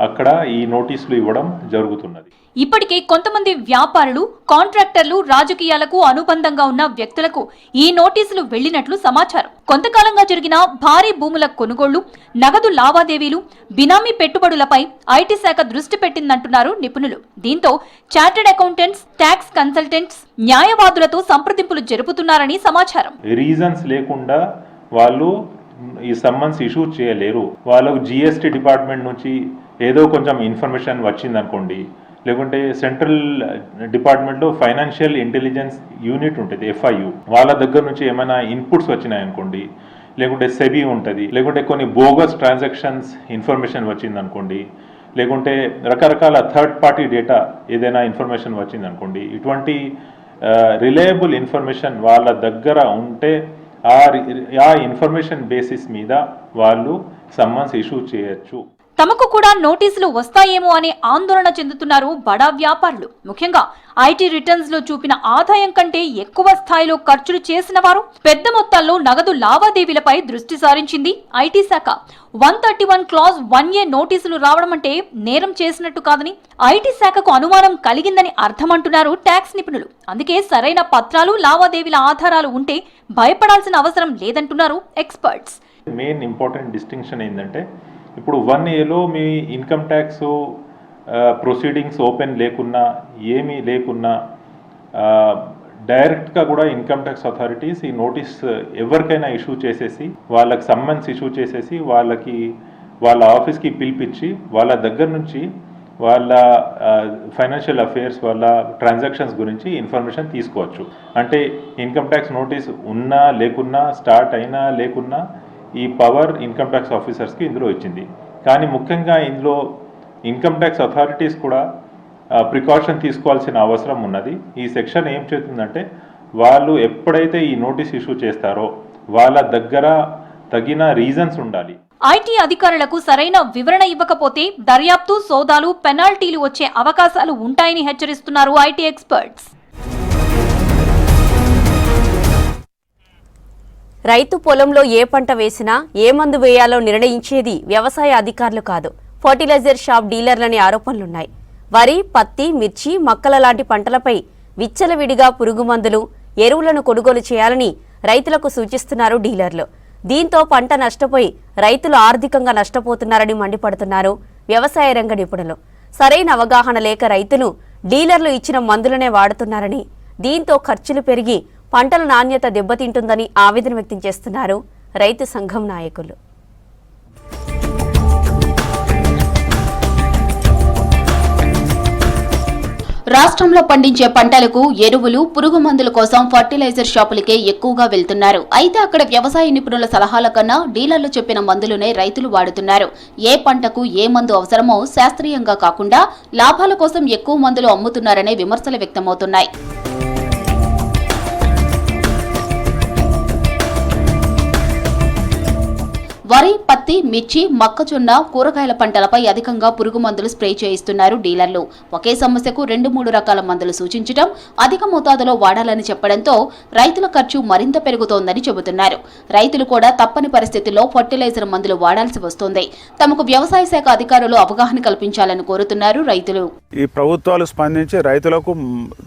అక్కడ ఈ నోటీసులు ఇవ్వడం జరుగుతున్నది. ఇప్పటికే కొంతమంది వ్యాపారులు, కాంట్రాక్టర్లు, రాజకీయాలకు అనుబంధంగా ఉన్న వ్యక్తులకు ఈ నోటీసులు వెళ్లినట్లు సమాచారం. కొంతకాలంగా జరిగిన భారీ భూముల కొనుగోళ్లు, నగదు లావాదేవీలు, బినామీ పెట్టుబడులపై ఐటీ శాఖ దృష్టి పెట్టిందంటున్నారు నిపుణులు. దీంతో చార్టెడ్ అకౌంటెంట్స్, ట్యాక్స్ కన్సల్టెంట్స్, న్యాయవాదులతో సంప్రదింపులు జరుపుతున్నారని సమాచారం. రీజన్స్ లేకుండా వాళ్ళు ఈ సమ్మన్స్ ఇష్యూ చేయలేరు. వాళ్ళకు జిఎస్టీ డిపార్ట్మెంట్ నుంచి ఏదో కొంచెం ఇన్ఫర్మేషన్ వచ్చిందనుకోండి, లేకుంటే సెంట్రల్ డిపార్ట్మెంట్లో ఫైనాన్షియల్ ఇంటెలిజెన్స్ యూనిట్ ఉంటుంది, FIU, వాళ్ళ దగ్గర నుంచి ఏమైనా ఇన్పుట్స్ వచ్చినాయనుకోండి, లేకుంటే సెబీ ఉంటుంది, లేకుంటే కొన్ని బోగస్ ట్రాన్సాక్షన్స్ ఇన్ఫర్మేషన్ వచ్చిందనుకోండి, లేకుంటే రకరకాల థర్డ్ పార్టీ డేటా ఏదైనా ఇన్ఫర్మేషన్ వచ్చిందనుకోండి, ఇటువంటి రిలయబుల్ ఇన్ఫర్మేషన్ వాళ్ళ దగ్గర ఉంటే ఆ ఇన్ఫర్మేషన్ బేసిస్ మీద వాళ్ళు సమ్మన్స్ ఇష్యూ చేయొచ్చు. తమకు కూడా నోటీసులు వస్తాయేమో అనే ఆందోళన చెందుతున్నారు బడా వ్యాపారులు. ముఖ్యంగా ఐటీ రిటర్న్స్ లో చూపిన ఆదాయం కంటే ఎక్కువ స్థాయిలో ఖర్చులు చేసిన వారు, పెద్ద మొత్తాల్లో నగదు లావాదేవీలపై దృష్టి సారించింది ఐటీ శాఖ. 131 క్లాజ్ 1A నోటీసులు రావడం అంటే నేరం చేసినట్టు కాదని, ఐటీ శాఖకు అనుమానం కలిగిందని అర్థమంటున్నారు ట్యాక్స్ నిపుణులు. అందుకే సరైన పత్రాలు, లావాదేవీల ఆధారాలు ఉంటే భయపడాల్సిన అవసరం లేదంటున్నారు ఎక్స్పర్ట్స్. మెయిన్ ఇంపార్టెంట్ డిస్టింక్షన్ ఏంటంటే, ఇప్పుడు 1Aలో మీ ఇన్కమ్ ట్యాక్స్ ప్రొసీడింగ్స్ ఓపెన్ లేకున్నా, ఏమీ లేకున్నా, డైరెక్ట్గా కూడా ఇన్కమ్ ట్యాక్స్ అథారిటీస్ ఈ నోటీస్ ఎవరికైనా ఇష్యూ చేసేసి, వాళ్ళకి సమ్మన్స్ ఇష్యూ చేసేసి, వాళ్ళ ఆఫీస్కి పిలిపించి వాళ్ళ దగ్గర నుంచి వాళ్ళ ఫైనాన్షియల్ అఫేర్స్, వాళ్ళ ట్రాన్సాక్షన్స్ గురించి ఇన్ఫర్మేషన్ తీసుకోవచ్చు. అంటే ఇన్కమ్ ట్యాక్స్ నోటీస్ ఉన్నా లేకున్నా, స్టార్ట్ అయినా లేకున్నా, ఈ పవర్ ఇన్కమ్ ట్యాక్స్ ఆఫీసర్స్కి ఇందులో ఇచ్చింది. కానీ ముఖ్యంగా ఇందులో ఇన్కమ్ ట్యాక్స్ అథారిటీస్ కూడా ప్రికాషన్ తీసుకోవాల్సిన అవసరం ఉన్నది. ఈ సెక్షన్ ఏం చేస్తుందంటే, వాళ్ళు ఎప్పుడైతే ఈ నోటీస్ ఇష్యూ చేస్తారో వాళ్ళ దగ్గర తగిన రీజన్స్ ఉండాలి. ఐటీ అధికారులకు సరైన వివరణ ఇవ్వకపోతే దర్యాప్తు, సోదాలు, పెనాల్టీలు వచ్చే అవకాశాలు ఉంటాయని హెచ్చరిస్తున్నారు ఐటీ ఎక్స్పర్ట్స్. రైతు పొలంలో ఏ పంట వేసినా ఏ మందు వేయాలో నిర్ణయించేది వ్యవసాయ అధికారులు కాదు, ఫర్టిలైజర్ షాప్ డీలర్లని ఆరోపణలున్నాయి. వరి, పత్తి, మిర్చి, మక్కల లాంటి పంటలపై విచ్చలవిడిగా పురుగు మందులు, ఎరువులను కొనుగోలు చేయాలని రైతులకు సూచిస్తున్నారు డీలర్లు. దీంతో పంట నష్టపోయి రైతులు ఆర్థికంగా నష్టపోతున్నారని మండిపడుతున్నారు వ్యవసాయ రంగ నిపుణులు. సరైన అవగాహన లేక రైతులు డీలర్లు ఇచ్చిన మందులనే వాడుతున్నారని, దీంతో ఖర్చులు పెరిగి పంటల నాణ్యత దెబ్బతింటుందని ఆవేదన వ్యక్తం చేస్తున్నారు రైతు సంఘం నాయకులు. రాష్ట్రంలో పండించే పంటలకు ఎరువులు, పురుగు మందుల కోసం ఫర్టిలైజర్ షాపులకే ఎక్కువగా వెళ్తున్నారు. అయితే అక్కడ వ్యవసాయ నిపుణుల సలహాల కన్నా డీలర్లు చెప్పిన మందులనే రైతులు వాడుతున్నారు. ఏ పంటకు ఏ మందు అవసరమో శాస్త్రీయంగా కాకుండా లాభాల కోసం ఎక్కువ మందులు అమ్ముతున్నారనే విమర్శలు వ్యక్తమవుతున్నాయి. వరి, పత్తి, మిర్చి, మొక్కజొన్న, కూరగాయల పంటలపై అధికంగా పురుగు మందులు స్ప్రే చేయిస్తున్నారు డీలర్లు. ఒకే సమస్యకు 2-3 రకాల మందులు సూచించడం, అధిక మోతాదులో వాడాలని చెప్పడంతో రైతుల ఖర్చు మరింత పెరుగుతోందని చెబుతున్నారు. రైతులు కూడా తప్పని పరిస్థితుల్లో ఫర్టిలైజర్ మందులు వాడాల్సి వస్తోంది. తమకు వ్యవసాయ శాఖ అధికారులు అవగాహన కల్పించాలని కోరుతున్నారు రైతులు. ఈ ప్రభుత్వాలు స్పందించి రైతులకు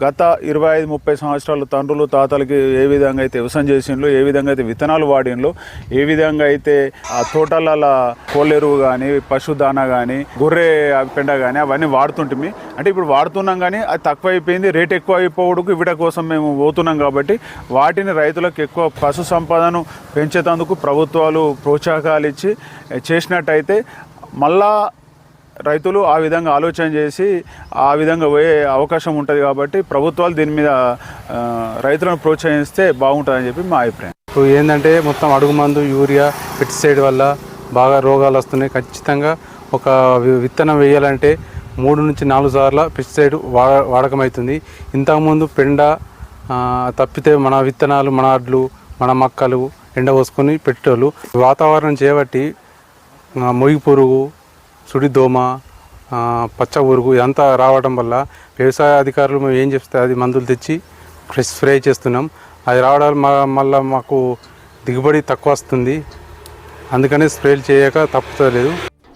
గత 25-30 సంవత్సరాలు తండ్రులు తాతలకి ఏ విధంగా అయితే వ్యవసాయం చేసిండ్రు, ఏ విధంగా అయితే విత్తనాలు వాడిండ్రు, ఏ విధంగా అయితే ఆ తోటల కోళ్ళెరువు కానీ, పశుదానా కానీ, గొర్రె పెండ కానీ అవన్నీ వాడుతుంటే, అంటే ఇప్పుడు వాడుతున్నాం కానీ అది తక్కువ అయిపోయింది. రేట్ ఎక్కువ అయిపోవడానికి వీటి కోసం మేము పోతున్నాం. కాబట్టి వాటిని రైతులకు ఎక్కువ పశు సంపదను పెంచేందుకు ప్రభుత్వాలు ప్రోత్సాహకాలు ఇచ్చి చేసినట్టయితే మళ్ళా రైతులు ఆ విధంగా ఆలోచన చేసి ఆ విధంగా పోయే అవకాశం ఉంటుంది. కాబట్టి ప్రభుత్వాలు దీని మీద రైతులను ప్రోత్సహిస్తే బాగుంటుందని చెప్పి మా అభిప్రాయం. ఇప్పుడు ఏంటంటే మొత్తం అడుగు మందు, యూరియా, పెస్టిసైడ్ వల్ల బాగా రోగాలు వస్తున్నాయి. ఖచ్చితంగా ఒక విత్తనం వేయాలంటే 3-4 సార్లు పెస్టిసైడ్ వాడకం అవుతుంది. ఇంతకుముందు పెండ తప్పితే మన విత్తనాలు, మన అడ్లు, మన మక్కలు ఎండ పోసుకొని పెట్టేవాళ్ళు. వాతావరణం చేయబట్టి మొగి పురుగు, సుడిదోమ, పచ్చ పురుగు ఇదంతా రావడం వల్ల వ్యవసాయ అధికారులు మేము ఏం చెప్తే అది మందులు తెచ్చి స్ప్రే చేస్తున్నాం. అది రావడం మళ్ళీ మాకు దిగుబడి తక్కువ వస్తుంది. అందుకని స్ప్రేలు చేయక తప్పుతలేదు.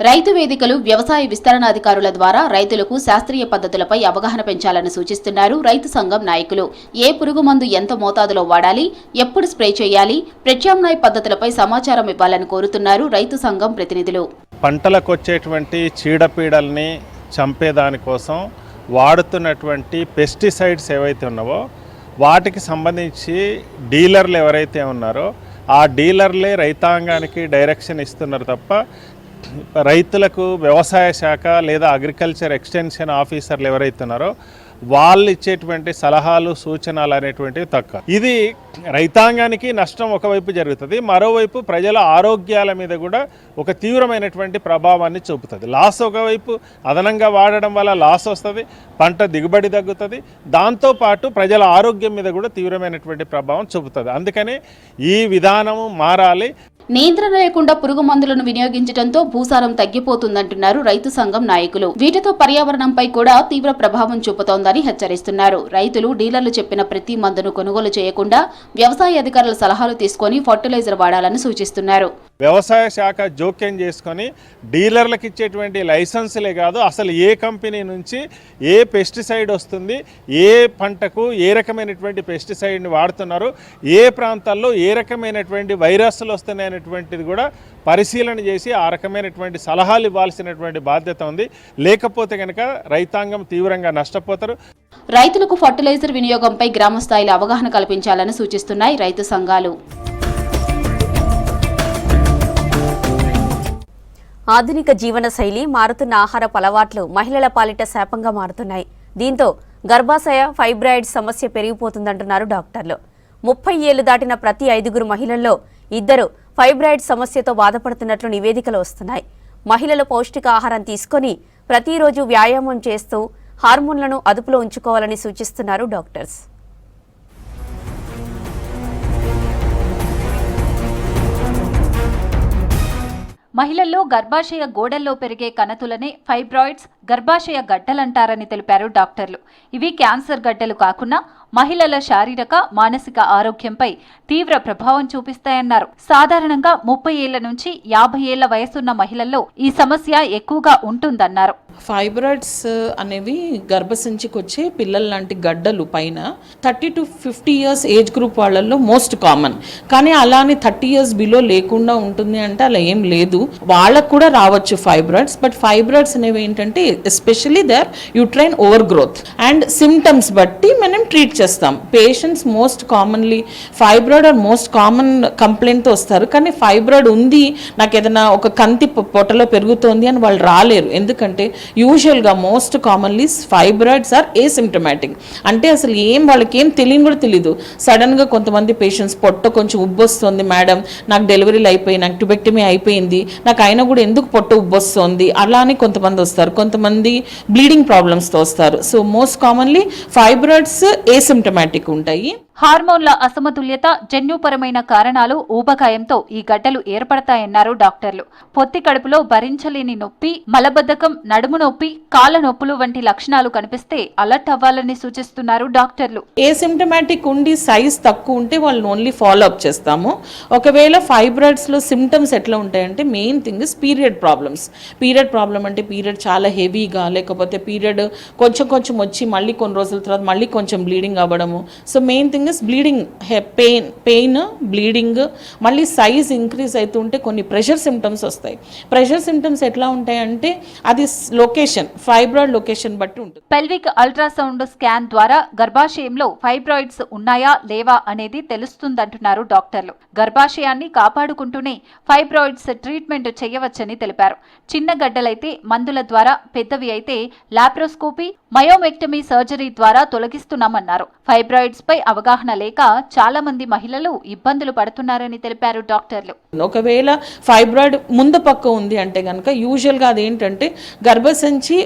రైతు వేదికలు, వ్యవసాయ విస్తరణ అధికారుల ద్వారా రైతులకు శాస్త్రీయ పద్ధతులపై అవగాహన పెంచాలని సూచిస్తున్నారు రైతు సంఘం నాయకులు. ఏ పురుగు మందు ఎంత మోతాదులో వాడాలి, ఎప్పుడు స్ప్రే చేయాలి, ప్రత్యామ్నాయ పద్ధతులపై సమాచారం ఇవ్వాలని కోరుతున్నారు రైతు సంఘం ప్రతినిధులు. పంటలకు వచ్చేటువంటి చీడపీడల్ని చంపేదానికోసం వాడుతున్నటువంటి పెస్టిసైడ్స్ ఏవైతే ఉన్నావో వాటికి సంబంధించి డీలర్లు ఎవరైతే ఉన్నారో ఆ డీలర్లే రైతాంగానికి డైరెక్షన్ ఇస్తున్నారు తప్ప రైతులకు వ్యవసాయ శాఖ లేదా అగ్రికల్చర్ ఎక్స్టెన్షన్ ఆఫీసర్లు ఎవరైతే ఉన్నారో వాళ్ళు ఇచ్చేటువంటి సలహాలు, సూచనలు అనేటువంటివి తక్కువ. ఇది రైతాంగానికి నష్టం ఒకవైపు జరుగుతుంది, మరోవైపు ప్రజల ఆరోగ్యాల మీద కూడా ఒక తీవ్రమైనటువంటి ప్రభావాన్ని చూపుతుంది. లాస్ ఒకవైపు అదనంగా వాడడం వల్ల లాస్ వస్తుంది, పంట దిగుబడి తగ్గుతుంది, దాంతోపాటు ప్రజల ఆరోగ్యం మీద కూడా తీవ్రమైనటువంటి ప్రభావం చూపుతుంది. అందుకని ఈ విధానము మారాలి. నియంత్రణ లేకుండా పురుగు మందులను వినియోగించడంతో భూసారం తగ్గిపోతుందంటున్నారు రైతు సంఘం నాయకులు. వీటితో పర్యావరణంపై కూడా తీవ్ర ప్రభావం చూపుతోందని హెచ్చరిస్తున్నారు. రైతులు డీలర్లు చెప్పిన ప్రతి మందును కొనుగోలు చేయకుండా వ్యవసాయ అధికారుల సలహాలు తీసుకొని ఫర్టిలైజర్ వాడాలని సూచిస్తున్నారు. వ్యవసాయ శాఖ జోక్యం చేసుకొని డీలర్లకు ఇచ్చేటువంటి లైసెన్సులే కాదు, అసలు ఏ కంపెనీ నుంచి ఏ పెస్టిసైడ్ వస్తుంది, ఏ పంటకు ఏ రకమైనటువంటి పెస్టిసైడ్ని వాడుతున్నారు, ఏ ప్రాంతాల్లో ఏ రకమైనటువంటి వైరస్లు వస్తున్నాయనేటువంటిది కూడా పరిశీలన చేసి ఆ రకమైనటువంటి సలహాలు ఇవ్వాల్సినటువంటి బాధ్యత ఉంది. లేకపోతే కనుక రైతాంగం తీవ్రంగా నష్టపోతారు. రైతులకు ఫర్టిలైజర్ వినియోగంపై గ్రామ స్థాయిలో అవగాహన కల్పించాలని సూచిస్తున్నాయి రైతు సంఘాలు. ఆధునిక జీవన శైలి, మారుతున్న ఆహారపు అలవాట్లు మహిళల పాలిట శాపంగా మారుతున్నాయి. దీంతో గర్భాశయ ఫైబ్రాయిడ్స్ సమస్య పెరిగిపోతుందంటున్నారు డాక్టర్లు. 30 ఏళ్లు దాటిన ప్రతి 5 మహిళల్లో 2 ఫైబ్రాయిడ్ సమస్యతో బాధపడుతున్నట్లు నివేదికలు వస్తున్నాయి. మహిళలు పౌష్టికాహారం తీసుకొని ప్రతిరోజు వ్యాయామం చేస్తూ హార్మోన్లను అదుపులో ఉంచుకోవాలని సూచిస్తున్నారు డాక్టర్స్. మహిళల్లో గర్భాశయ గోడల్లో పెరిగే కణతులనే ఫైబ్రాయిడ్స్, గర్భాశయ గడ్డలంటారని తెలిపారు డాక్టర్లు. ఇవి క్యాన్సర్ గడ్డలు కాకుండా మహిళల శారీరక, మానసిక ఆరోగ్యంపై తీవ్ర ప్రభావం చూపిస్తాయన్నారు. సాధారణంగా 30 ఏళ్ల నుంచి 50 ఏళ్ల వయసున్న మహిళల్లో ఈ సమస్య ఎక్కువగా ఉంటుందన్నారు. ఫైబ్రాయిడ్స్ అనేవి గర్భసంచికి వచ్చే పిల్లల లాంటి గడ్డలు పైన 30 to 50 ఇయర్స్ ఏజ్ గ్రూప్ వాళ్ళల్లో మోస్ట్ కామన్. కానీ అలానే 30 ఇయర్స్ బిలో లేకుండా ఉంటుంది అంటే అలా ఏం లేదు. వాళ్ళకు కూడా రావచ్చు ఫైబ్రాయిడ్స్. బట్ ఫైబ్రాయిడ్స్ అనేవి ఏంటంటే especially they are uterine over growth and symptoms బట్టి మనం ట్రీట్ చేస్తాం. Patients most commonly fibroid are most common కంప్లైంట్తో వస్తారు. కానీ ఫైబ్రాయిడ్ ఉంది, నాకు ఏదైనా ఒక కంతి పొట్టలో పెరుగుతోంది అని వాళ్ళు రాలేరు. ఎందుకంటే యూజువల్గా most commonly fibroids are asymptomatic. అంటే అసలు వాళ్ళకి ఏం తెలియని కూడా తెలీదు. సడన్గా కొంతమంది పేషెంట్స్ పొట్ట కొంచెం ఉబ్బొస్తుంది మేడం, నాకు డెలివరీలు అయిపోయి, నాకు ట్యూబెక్టమీ అయిపోయింది, నాకు అయినా కూడా ఎందుకు పొట్ట ఉబ్బొస్తుంది అలా అని కొంతమంది వస్తారు. కొంతమంది బ్లీడింగ్ ప్రాబ్లమ్స్తో వస్తారు. So most commonly fibroids asymptomatic ఉంటాయి. హార్మోన్ల అసమతుల్యత, జన్యుపరమైన కారణాలు, ఊబకాయంతో ఈ గడ్డలు ఏర్పడతాయన్నారు డాక్టర్లు. పొత్తి కడుపులో భరించలేని నొప్పి, మలబద్ధకం, నడుము నొప్పి, కాళ్ళ నొప్పులు వంటి లక్షణాలు కనిపిస్తే అలర్ట్ అవ్వాలని సూచిస్తున్నారు డాక్టర్లు. ఏసిమ్టమాటిక్ ఉండి సైజ్ తక్కువ ఉంటే వాళ్ళని ఓన్లీ ఫాలో అప్ చేస్తాము. ఒకవేళ ఫైబ్రాయిడ్స్లో సిమ్టమ్స్ ఎట్లా ఉంటాయంటే main thing is period problems. Period problem అంటే పీరియడ్ చాలా హెవీగా, లేకపోతే పీరియడ్ కొంచెం కొంచెం వచ్చి మళ్ళీ కొన్ని రోజుల తర్వాత మళ్ళీ కొంచెం బ్లీడింగ్ అవ్వడము. So main thing is bleeding, pain, bleeding, మళ్ళీ సైజ్ ఇంక్రీజ్ అవుతుంటే కొన్ని ప్రెషర్ సిమ్టమ్స్ వస్తాయి. ప్రెషర్ సిమ్టమ్స్ ఎట్లా ఉంటాయంటే అది లొకేషన్, ఫైబ్రాయిడ్ లొకేషన్ బట్టి ఉంటుంది. పెల్విక్ అల్ట్రాసౌండ్ స్కాన్ ద్వారా గర్భాశయంలో ఫైబ్రాయిడ్స్ ఉన్నాయా లేవా అనేది తెలుస్తుందంటున్నారు డాక్టర్లు. గర్భాశయాన్ని కాపాడుకుంటూనే ఫైబ్రాయిడ్స్ ట్రీట్మెంట్ చేయవచ్చని తెలిపారు. చిన్న గడ్డలైతే మందుల ద్వారా, పెద్దవి అయితే లాప్రోస్కోపీ, మయోమెక్టమీ సర్జరీ ద్వారా తొలగిస్తున్నామన్నారు. ఫైబ్రాయిడ్స్ పై అవగాహన లేక చాలా మంది మహిళలు ఇబ్బందులు పడుతున్నారని తెలిపారు డాక్టర్లు. ఒకవేళ ఫైబ్రాయిడ్ ముందు పక్క ఉంది అంటే కనుక యూజువల్గా అదేంటంటే గర్భసంచి,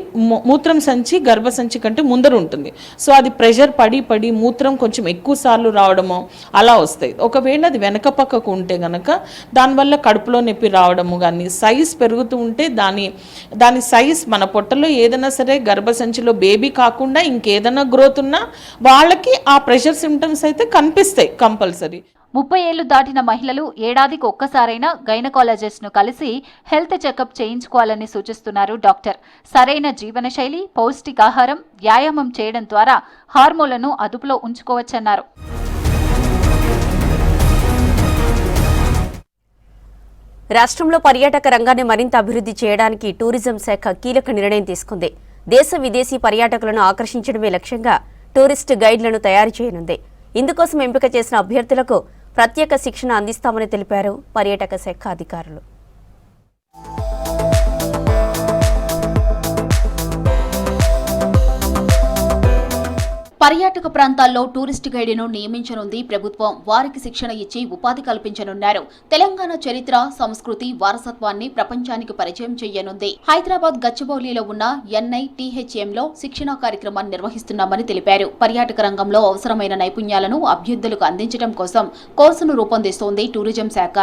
మూత్రం సంచి గర్భసంచి కంటే ముందర ఉంటుంది. సో అది ప్రెషర్ పడి పడి మూత్రం కొంచెం ఎక్కువ సార్లు రావడము అలా వస్తాయి. ఒకవేళ అది వెనక పక్కకు ఉంటే కనుక దానివల్ల కడుపులో నొప్పి రావడము, కానీ సైజ్ పెరుగుతూ ఉంటే దాని సైజ్ మన పొట్టలో ఏదైనా సరే గర్భసంచిలో బేబీ కాకుండా ఇంకేదైనా గ్రోత్ ఉన్నా వాళ్ళ వాళ్ళకి ఆ ప్రెషర్ సిమ్టమ్స్ అయితే కనిపిస్తాయి కంపల్సరీ. 30 ఏళ్లు దాటిన మహిళలు ఏడాదికి ఒక్కసారైనా గైనకాలజిస్ట్ను కలిసి హెల్త్ చెకప్ చేయించుకోవాలని సూచిస్తున్నారు డాక్టర్. సరైన జీవనశైలి, పౌష్టికాహారం, వ్యాయామం చేయడం ద్వారా హార్మోన్లను అదుపులో ఉంచుకోవచ్చన్నారు. రాష్ట్రంలో పర్యాటక రంగాన్ని మరింత అభివృద్ధి చేయడానికి టూరిజం శాఖ కీలక నిర్ణయం తీసుకుంది. దేశ విదేశీ పర్యాటకులను ఆకర్షించడమే లక్ష్యంగా టూరిస్ట్ గైడ్లను తయారు చేయనుంది. ఇందుకోసం ఎంపిక చేసిన అభ్యర్థులకు ప్రత్యేక శిక్షణ అందిస్తామని తెలిపారు పర్యాటక శాఖ అధికారులు. పర్యాటక ప్రాంతాల్లో టూరిస్ట్ గైడ్ను నియమించనుంది ప్రభుత్వం. వారికి శిక్షణ ఇచ్చి ఉపాధి కల్పించనున్నారు. తెలంగాణ చరిత్ర, సంస్కృతి, వారసత్వాన్ని ప్రపంచానికి పరిచయం చేయనుంది. హైదరాబాద్ గచ్చిబౌలిలో ఉన్న NITHMలో శిక్షణా కార్యక్రమాన్ని నిర్వహిస్తున్నామని తెలిపారు. పర్యాటక రంగంలో అవసరమైన నైపుణ్యాలను అభ్యర్థులకు అందించడం కోసం కోర్సును రూపొందిస్తోంది టూరిజం శాఖ.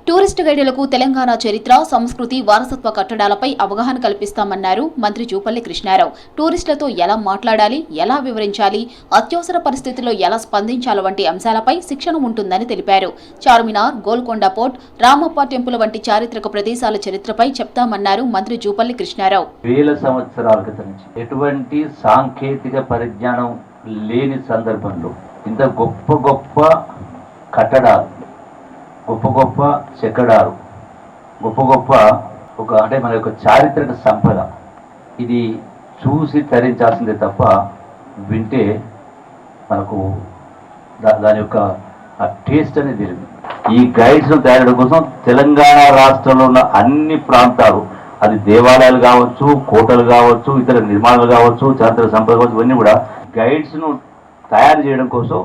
టూరిస్ట్ గైడులకు తెలంగాణ చరిత్ర, సంస్కృతి, వారసత్వ కట్టడాలపై అవగాహన కల్పిస్తామన్నారు మంత్రి జూపల్లి కృష్ణారావు. టూరిస్టులతో ఎలా మాట్లాడాలి, ఎలా వివరించాలి, అత్యవసర పరిస్థితుల్లో ఎలా స్పందించాలి వంటి అంశాలపై శిక్షణ ఉంటుందని తెలిపారు. చార్మినార్, గోల్కొండ పోర్ట్, రామప్ప టెంపుల్ వంటి చారిత్రక ప్రదేశాల చరిత్రపై చెప్తామన్నారు మంత్రి జూపల్లి కృష్ణారావు. వేల సంవత్సరాల క్రితం నుంచి ఎటువంటి సాంకేతిక పరిజ్ఞానం లేని సందర్భంలో ఇంత గొప్ప గొప్ప కట్టడాలు, గొప్ప గొప్ప చెక్కడాలు, గొప్ప గొప్ప అంటే మన యొక్క చారిత్రక సంపద ఇది చూసి తరించాల్సిందే తప్ప వింటే మనకు దాని యొక్క ఆ టేస్ట్ అనేది తెలియదు. ఈ గైడ్స్ను తయారు కోసం తెలంగాణ రాష్ట్రంలో ఉన్న అన్ని ప్రాంతాలు, అది దేవాలయాలు కావచ్చు, కోటలు కావచ్చు, ఇతర నిర్మాణాలు కావచ్చు, చారిత్రక సంపద కావచ్చు, ఇవన్నీ కూడా గైడ్స్ను తయారు చేయడం కోసం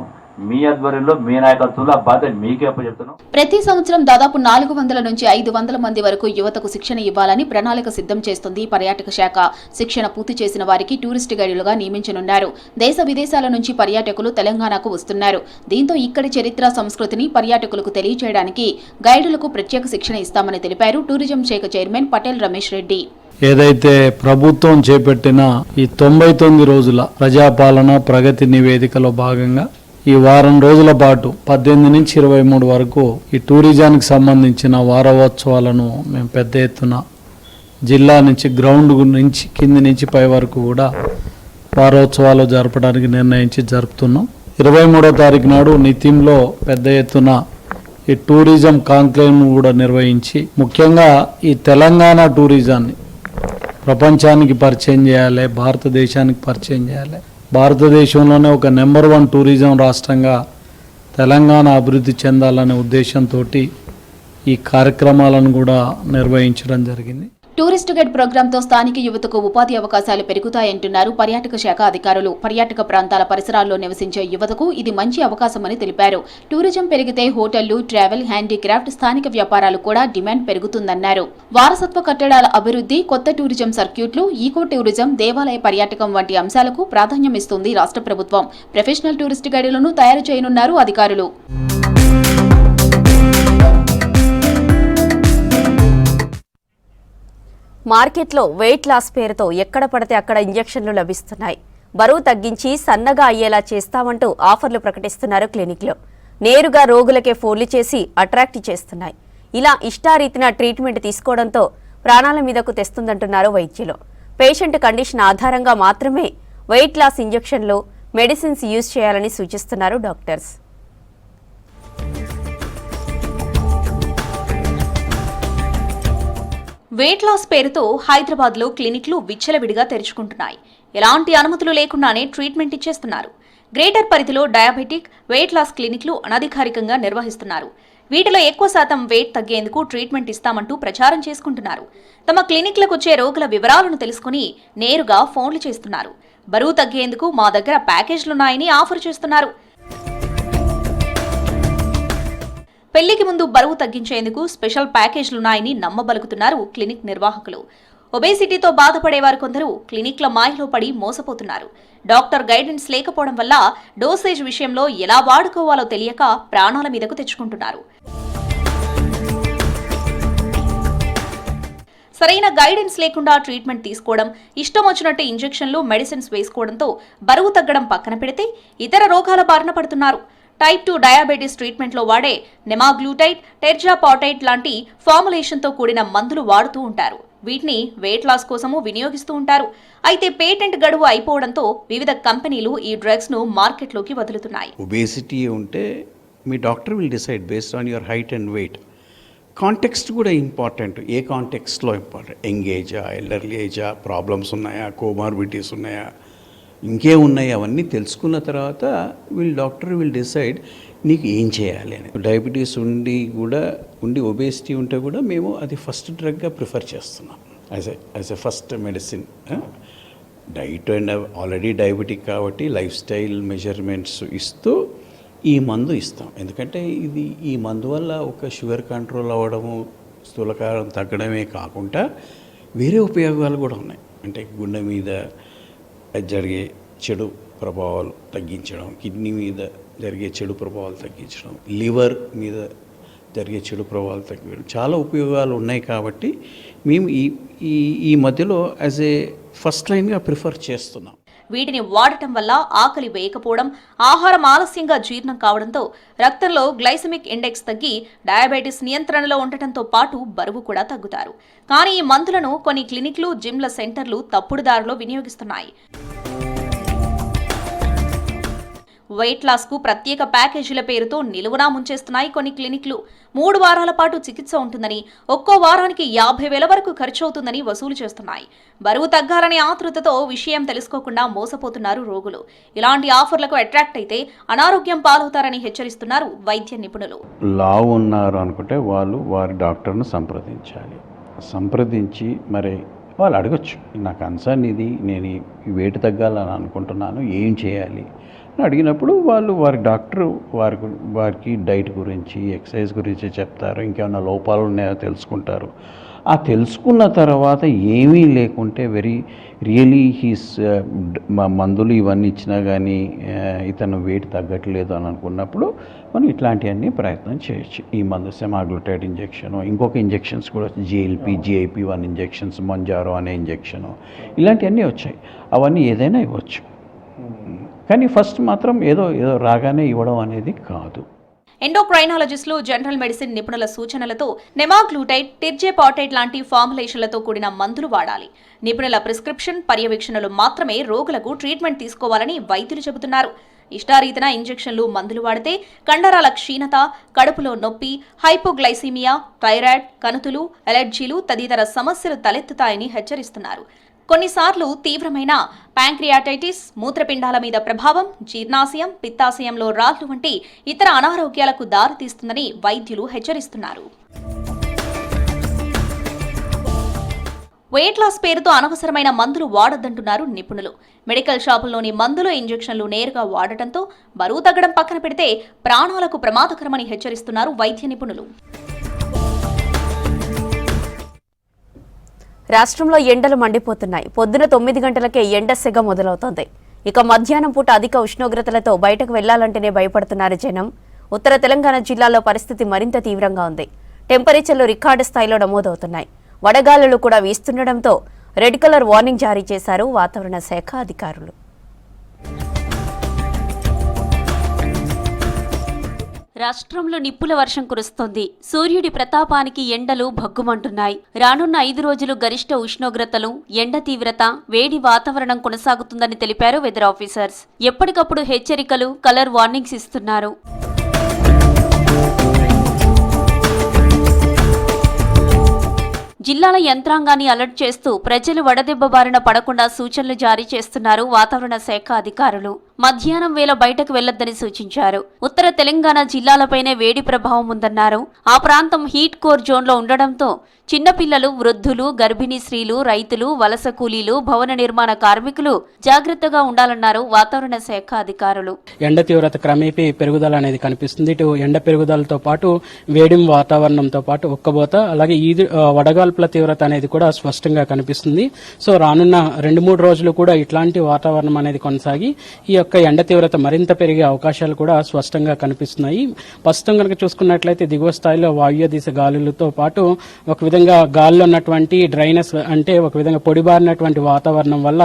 మీ ఆధ్వర్యంలో, మీ నాయకత్వంలో ఆ బాధ్యత మీకే అప్పచెప్తున్నాం. ప్రతి సంవత్సరం దాదాపు 400 నుంచి 500 మంది వరకు యువతకు శిక్షణ ఇవ్వాలని ప్రణాళిక సిద్ధం చేస్తుంది పర్యాటక శాఖ. శిక్షణ పూర్తి చేసిన వారికి టూరిస్ట్ గైడులుగా నియమించనున్నారు. దేశ విదేశాల నుంచి పర్యాటకులు తెలంగాణకు వస్తున్నారు. దీంతో ఇక్కడి చరిత్ర, సంస్కృతిని పర్యాటకులకు తెలియజేయడానికి గైడులకు ప్రత్యేక శిక్షణ ఇస్తామని తెలిపారు టూరిజం శాఖ చైర్మన్ పటేల్ రమేష్ రెడ్డి. ఏదైతే ప్రభుత్వం చేపట్టిన ఈ 99 రోజుల ప్రజాపాలన ప్రగతి నివేదికలో భాగంగా ఈ వారం రోజుల పాటు 18 నుంచి 23 వరకు ఈ టూరిజానికి సంబంధించిన వారోత్సవాలను మేము పెద్ద ఎత్తున జిల్లా నుంచి గ్రౌండ్ నుంచి కింది నుంచి పై వరకు కూడా వారోత్సవాలు జరపడానికి నిర్ణయించి జరుపుతున్నాం. 23వ తారీఖు నాడు నితిన్లో పెద్ద ఎత్తున ఈ టూరిజం కాంక్లేవ్ను కూడా నిర్వహించి ముఖ్యంగా ఈ తెలంగాణ టూరిజాన్ని ప్రపంచానికి పరిచయం చేయాలి, భారతదేశానికి పరిచయం చేయాలి. భారతదేశంలోనే ఒక నెంబర్ 1 టూరిజం రాష్ట్రంగా తెలంగాణ అభివృద్ధి చెందాలనే ఉద్దేశంతో ఈ కార్యక్రమాలను కూడా నిర్వహించడం జరిగింది. టూరిస్ట్ గైడ్ ప్రోగ్రాంతో స్థానిక యువతకు ఉపాధి అవకాశాలు పెరుగుతాయంటున్నారు పర్యాటక శాఖ అధికారులు. పర్యాటక ప్రాంతాల పరిసరాల్లో నివసించే యువతకు ఇది మంచి అవకాశమని తెలిపారు. టూరిజం పెరిగితే హోటళ్లు, ట్రావెల్, హ్యాండీక్రాఫ్ట్, స్థానిక వ్యాపారాలు కూడా డిమాండ్ పెరుగుతుందన్నారు. వారసత్వ కట్టడాల అభివృద్ధి, కొత్త టూరిజం సర్క్యూట్లు, ఈకో టూరిజం, దేవాలయ పర్యాటకం వంటి అంశాలకు ప్రాధాన్యం ఇస్తుంది రాష్ట్ర ప్రభుత్వం. ప్రొఫెషనల్ టూరిస్ట్ గైడులను తయారు చేయనున్నారు అధికారులు. మార్కెట్లో వెయిట్ లాస్ పేరుతో ఎక్కడ పడితే అక్కడ ఇంజెక్షన్లు లభిస్తున్నాయి. బరువు తగ్గించి సన్నగా అయ్యేలా చేస్తామంటూ ఆఫర్లు ప్రకటిస్తున్నారు క్లినిక్లో. నేరుగా రోగులకే ఫోన్లు చేసి అట్రాక్ట్ చేస్తున్నాయి. ఇలా ఇష్టారీతిన ట్రీట్మెంట్ తీసుకోవడంతో ప్రాణాల మీదకు తెస్తుందంటున్నారు వైద్యులు. పేషెంట్ కండిషన్ ఆధారంగా మాత్రమే వెయిట్ లాస్ ఇంజెక్షన్లు, మెడిసిన్స్ యూజ్ చేయాలని సూచిస్తున్నారు డాక్టర్స్. వెయిట్ లాస్ పేరుతో హైదరాబాద్లో క్లినిక్లు విచ్చలవిడిగా తెరుచుకుంటున్నాయి. ఎలాంటి అనుమతులు లేకుండానే ట్రీట్మెంట్ ఇచ్చేస్తున్నారు. గ్రేటర్ పరిధిలో డయాబెటిక్, వెయిట్ లాస్ క్లినిక్లు అనధికారికంగా నిర్వహిస్తున్నారు. వీటిలో ఎక్కువ శాతం వెయిట్ తగ్గేందుకు ట్రీట్మెంట్ ఇస్తామంటూ ప్రచారం చేసుకుంటున్నారు. తమ క్లినిక్లకు వచ్చే రోగుల వివరాలను తెలుసుకుని నేరుగా ఫోన్లు చేస్తున్నారు. బరువు తగ్గేందుకు మా దగ్గర ప్యాకేజ్లున్నాయని ఆఫర్ చేస్తున్నారు. పెళ్లికి ముందు బరువు తగ్గించేందుకు స్పెషల్ ప్యాకేజ్లున్నాయని నమ్మబలుకుతున్నారు క్లినిక్ నిర్వాహకులు. ఒబేసిటీతో బాధపడేవారు కొందరు క్లినిక్ల మాయలో పడి మోసపోతున్నారు. డాక్టర్ గైడెన్స్ లేకపోవడం వల్ల డోసేజ్ విషయంలో ఎలా వాడుకోవాలో తెలియక ప్రాణాల మీదకు తెచ్చుకుంటున్నారు. సరైన గైడెన్స్ లేకుండా ట్రీట్మెంట్ తీసుకోవడం, ఇష్టం వచ్చినట్టు ఇంజెక్షన్లు, మెడిసిన్స్ వేసుకోవడంతో బరువు తగ్గడం పక్కన పెడితే ఇతర రోగాల బారిన పడుతున్నారు. టైప్ 2 డయాబెటీస్ ట్రీట్మెంట్లో వాడే నెమాగ్లూటైడ్, టెర్జాపాటైడ్ లాంటి ఫార్ములేషన్తో కూడిన మందులు వాడుతూ ఉంటారు. వీటిని వెయిట్ లాస్ కోసము వినియోగిస్తూ ఉంటారు. అయితే పేటెంట్ గడువు అయిపోవడంతో వివిధ కంపెనీలు ఈ డ్రగ్స్ ను మార్కెట్లోకి వదులుతున్నాయి. ఒబేసిటీ ఉంటే మీ doctor will decide based on your height and weight. Context కూడా ఇంపార్టెంట్. ఏ కాంటెక్స్ట్లో ఇంపార్టెంట్? యంగ్ ఏజా, ఎల్డర్లీ ఏజా, ప్రాబ్లమ్స్ ఉన్నాయా, కోమార్బిడిటీస్ ఉన్నాయా, ఇంకేమున్నాయి, అవన్నీ తెలుసుకున్న తర్వాత డాక్టర్ విల్ డిసైడ్ నీకు ఏం చేయాలి అని. డయాబెటీస్ ఉండి ఒబేసిటీ ఉంటే కూడా మేము అది ఫస్ట్ డ్రగ్గా ప్రిఫర్ చేస్తున్నాం as a first medicine. Diet and already diabetic కాబట్టి లైఫ్ స్టైల్ మెజర్మెంట్స్ ఇస్తూ ఈ మందు ఇస్తాం. ఎందుకంటే ఈ మందు వల్ల ఒక షుగర్ కంట్రోల్ అవ్వడము, స్థూలకారం తగ్గడమే కాకుండా వేరే ఉపయోగాలు కూడా ఉన్నాయి. అంటే గుండె మీద జరిగే చెడు ప్రభావాలు తగ్గించడం, కిడ్నీ మీద జరిగే చెడు ప్రభావాలు తగ్గించడం, లివర్ మీద జరిగే చెడు ప్రభావాలు తగ్గించడం, చాలా ఉపయోగాలు ఉన్నాయి. కాబట్టి మేము ఈ మధ్యలో యాజ్ ఏ ఫస్ట్ లైన్గా ప్రిఫర్ చేస్తున్నాం. వీటిని వాడటం వల్ల ఆకలి వేయకపోవడం, ఆహారం ఆలస్యంగా జీర్ణం కావడంతో రక్తంలో గ్లైసెమిక్ ఇండెక్స్ తగ్గి డయాబెటీస్ నియంత్రణలో ఉండటంతో పాటు బరువు కూడా తగ్గుతారు. కానీ ఈ మందులను కొన్ని క్లినిక్లు, జిమ్ల సెంటర్లు తప్పుడు దారిలో వినియోగిస్తున్నాయి. వెయిట్ లాస్ కు ప్రత్యేక ప్యాకేజీల పేరుతో నిలువునా ముంచేస్తున్నాయి కొన్ని క్లినిక్లు. 3 వారాల పాటు చికిత్స ఉంటుందని, ఒక్కో వారానికి 50,000 వరకు ఖర్చు అవుతుందని వసూలు చేస్తున్నాయి. బరువు తగ్గాలనే ఆతృతతో విషయం తెలుసుకోకుండా మోసపోతున్నారు రోగులు. ఇలాంటి ఆఫర్లకు అట్రాక్ట్ అయితే అనారోగ్యం పాలవుతారని హెచ్చరిస్తున్నారు వైద్య నిపుణులు. లావు ఉన్నారు అనుకుంటే వాళ్ళు వారి డాక్టర్ను సంప్రదించి మరి వాళ్ళు అడగచ్చు, నా కన్సర్న్ ఇది, నేను ఈ వెయిట్ తగ్గాలని అనుకుంటున్నాను, ఏం చేయాలి అడిగినప్పుడు వారి డాక్టర్ వారికి డైట్ గురించి, ఎక్సర్సైజ్ గురించి చెప్తారు. ఇంకేమైనా లోపాలు ఉన్నాయో తెలుసుకుంటారు. ఆ తెలుసుకున్న తర్వాత ఏమీ లేకుంటే రియలీ మందులు ఇవన్నీ ఇచ్చినా కానీ ఇతను వెయిట్ తగ్గట్లేదు అని అనుకున్నప్పుడు మనం ఇట్లాంటివన్నీ ప్రయత్నం చేయొచ్చు. ఈ మందు సెమాగ్లూటైడ్ ఇంజెక్షను, ఇంకొక ఇంజెక్షన్స్ కూడా GLP-1 ఇంజెక్షన్స్, మంజారో అనే ఇంజెక్షను, ఇలాంటివన్నీ వచ్చాయి. అవన్నీ ఏదైనా ఇవ్వచ్చు. కానీ ఫస్ట్ మాత్రం ఏదో రాగానే ఇవ్వడం అనేది కాదు. ఎండోక్రైనాలజిస్టులు, జనరల్ మెడిసిన్ నిపుణుల సూచనలతో నెమాగ్లూటైడ్, టెర్జాపాటైడ్ లాంటి ఫార్ములేషన్లతో కూడిన మందులు వాడాలి. నిపుణుల ప్రిస్క్రిప్షన్, పర్యవేక్షణలు మాత్రమే రోగులకు ట్రీట్మెంట్ తీసుకోవాలని వైద్యులు చెబుతున్నారు. ఇష్టారీతన ఇంజెక్షన్లు, మందులు వాడితే కండరాల క్షీణత, కడుపులో నొప్పి, హైపోగ్లైసీమియా, థైరాయిడ్, కణుతులు, అలెర్జీలు తదితర సమస్యలు తలెత్తుతాయని హెచ్చరిస్తున్నారు. కొన్నిసార్లు తీవ్రమైన ప్యాంక్రియాటైటిస్, మూత్రపిండాల మీద ప్రభావం, జీర్ణాశయం, పిత్తాశయంలో రాళ్లు వంటి ఇతర అనారోగ్యాలకు దారితీస్తుందని వైద్యులు హెచ్చరిస్తున్నారు. వెయిట్ లాస్ పేరుతో అనవసరమైన మందులు వాడొద్దంటున్నారు నిపుణులు. మెడికల్ షాపుల్లోని మందులు, ఇంజెక్షన్లు నేరుగా వాడటంతో బరువు తగ్గడం పక్కన పెడితే ప్రాణాలకు ప్రమాదకరమని హెచ్చరిస్తున్నారు వైద్య నిపుణులు. రాష్ట్రంలో ఎండలు మండిపోతున్నాయి. పొద్దున 9 గంటలకే ఎండ సెగ మొదలవుతోంది. ఇక మధ్యాహ్నం పూట అధిక ఉష్ణోగ్రతలతో బయటకు వెళ్లాలంటేనే భయపడుతున్నారు జనం. ఉత్తర తెలంగాణ జిల్లాలో పరిస్థితి మరింత తీవ్రంగా ఉంది. టెంపరేచర్లు రికార్డు స్థాయిలో నమోదవుతున్నాయి. వడగాలులు కూడా వీస్తుండటంతో రెడ్ కలర్ వార్నింగ్ జారీ చేశారు వాతావరణ శాఖ అధికారులు. రాష్ట్రంలో నిప్పుల వర్షం కురుస్తోంది. సూర్యుడి ప్రతాపానికి ఎండలు భగ్గుమంటున్నాయి. రానున్న 5 రోజులు గరిష్ట ఉష్ణోగ్రతలు, ఎండ తీవ్రత, వేడి వాతావరణం కొనసాగుతుందని తెలిపారు వెదర్ ఆఫీసర్స్. ఎప్పటికప్పుడు హెచ్చరికలు, కలర్ వార్నింగ్స్ ఇస్తున్నారు. జిల్లాల యంత్రాంగాన్ని అలర్ట్ చేస్తూ ప్రజలు వడదెబ్బ బారిన పడకుండా సూచనలు జారీ చేస్తున్నారు వాతావరణ శాఖ అధికారులు. మధ్యాహ్నం వేళ బయటకు వెళ్లొద్దని సూచించారు. ఉత్తర తెలంగాణ జిల్లాలపైనే వేడి ప్రభావం ఉందన్నారు. ఆ ప్రాంతం హీట్ కోర్ జోన్లో ఉండడంతో చిన్నపిల్లలు, వృద్ధులు, గర్భిణీ స్త్రీలు, రైతులు, వలస కూలీలు, భవన నిర్మాణ కార్మికులు జాగ్రత్తగా ఉండాలన్నారు వాతావరణ శాఖ అధికారులు. ఎండ తీవ్రత క్రమేపీ పెరుగుదల అనేది కనిపిస్తుంది. ఇటు ఎండ పెరుగుదలతో పాటు వేడి వాతావరణంతో పాటు ఉక్కబోత, అలాగే ఈ వడగాల్పుల తీవ్రత అనేది కూడా స్పష్టంగా కనిపిస్తుంది. సో రానున్న 2-3 రోజులు కూడా ఇట్లాంటి వాతావరణం అనేది కొనసాగి ఈ యొక్క యొక్క ఎండ తీవ్రత మరింత పెరిగే అవకాశాలు కూడా స్పష్టంగా కనిపిస్తున్నాయి. ప్రస్తుతం కనుక చూసుకున్నట్లయితే దిగువ స్థాయిలో వాయువ్య దిశ గాలులతో పాటు ఒక విధంగా గాలిలో ఉన్నటువంటి డ్రైనెస్ అంటే ఒక విధంగా పొడిబారినటువంటి వాతావరణం వల్ల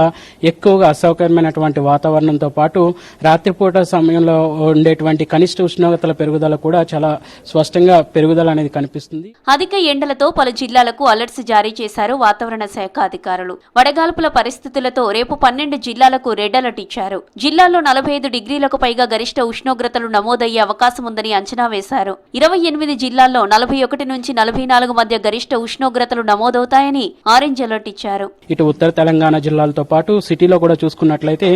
ఎక్కువగా అసౌకర్యమైనటువంటి వాతావరణంతో పాటు రాత్రిపూట సమయంలో ఉండేటువంటి కనిష్ట ఉష్ణోగ్రతల పెరుగుదల కూడా చాలా స్పష్టంగా పెరుగుదల అనేది కనిపిస్తుంది. అధిక ఎండలతో పలు జిల్లాలకు అలర్ట్స్ జారీ చేశారు వాతావరణ శాఖ అధికారులు. వడగాల్పుల పరిస్థితులతో రేపు 12 జిల్లాలకు రెడ్ అలర్ట్ ఇచ్చారు. జిల్లాల్లో 45 డిగ్రీలకు పైగా గరిష్ట ఉష్ణోగ్రతలు నమోదయ్యే అవకాశం ఉందని అంచనా వేశారు. 28 జిల్లాల్లో 41 నుంచి 44 మధ్య గరిష్ట ఉష్ణోగ్రతలు నమోదవుతాయని ఆరెంజ్ అలర్ట్ ఇచ్చారు. ఇటు ఉత్తర తెలంగాణ జిల్లాలతో పాటు సిటీలో కూడా చూసుకున్నట్లయితే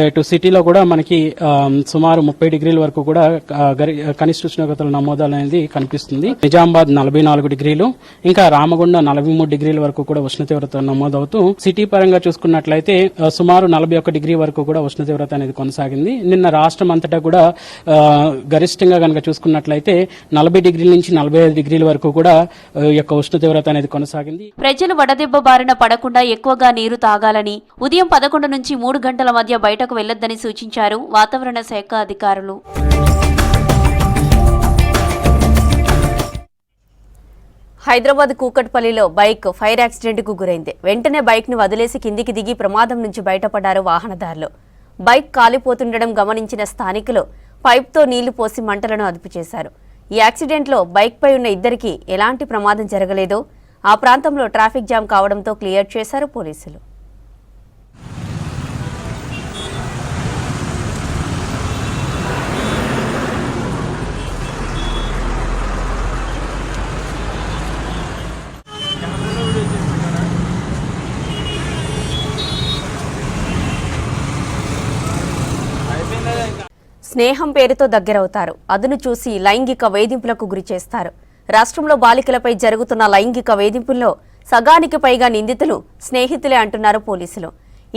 ఇటు సిటీలో కూడా మనకి సుమారు 30 డిగ్రీల వరకు కూడా కనిష్ట ఉష్ణోగ్రతల నమోదు అనేది కనిపిస్తుంది. నిజామాబాద్ 44 డిగ్రీలు, ఇంకా రామగుండ 43 డిగ్రీల వరకు కూడా ఉష్ణ తీవ్రత నమోదవుతూ సిటీ పరంగా చూసుకున్నట్లయితే సుమారు 41 డిగ్రీ వరకు కూడా ఉష్ణ తీవ్రత అనేది కొనసాగింది. నిన్న రాష్ట్రం అంతటా కూడా గరిష్టంగా కనుక చూసుకున్నట్లయితే 40 డిగ్రీల నుంచి 45 డిగ్రీల వరకు కూడా యొక్క ఉష్ణ తీవ్రత అనేది కొనసాగింది. ప్రజలు వడదెబ్బ బారిన పడకుండా ఎక్కువగా నీరు తాగాలని, ఉదయం 11 నుంచి 3 గంటల మధ్య బయటకు వెళ్లొద్దని సూచించారు వాతావరణ శాఖ అధికారులు. హైదరాబాద్ కూకట్పల్లిలో బైక్ ఫైర్ యాక్సిడెంట్కు గురైంది. వెంటనే బైక్ను వదిలేసి కిందికి దిగి ప్రమాదం నుంచి బయటపడ్డారు వాహనదారులు. బైక్ కాలిపోతుండడం గమనించిన స్థానికులు పైప్తో నీళ్లు పోసి మంటలను అదుపు చేశారు. ఈ యాక్సిడెంట్లో బైక్పై ఉన్న ఇద్దరికి ఎలాంటి ప్రమాదం జరగలేదో ఆ ప్రాంతంలో ట్రాఫిక్ జామ్ కావడంతో క్లియర్ చేశారు పోలీసులు. స్నేహం పేరుతో దగ్గరవుతారు. అదును చూసి లైంగిక వేధింపులకు గురి చేస్తారు. రాష్ట్రంలో బాలికలపై జరుగుతున్న లైంగిక వేధింపుల్లో సగానికి పైగా నిందితులు స్నేహితులే అంటున్నారు పోలీసులు.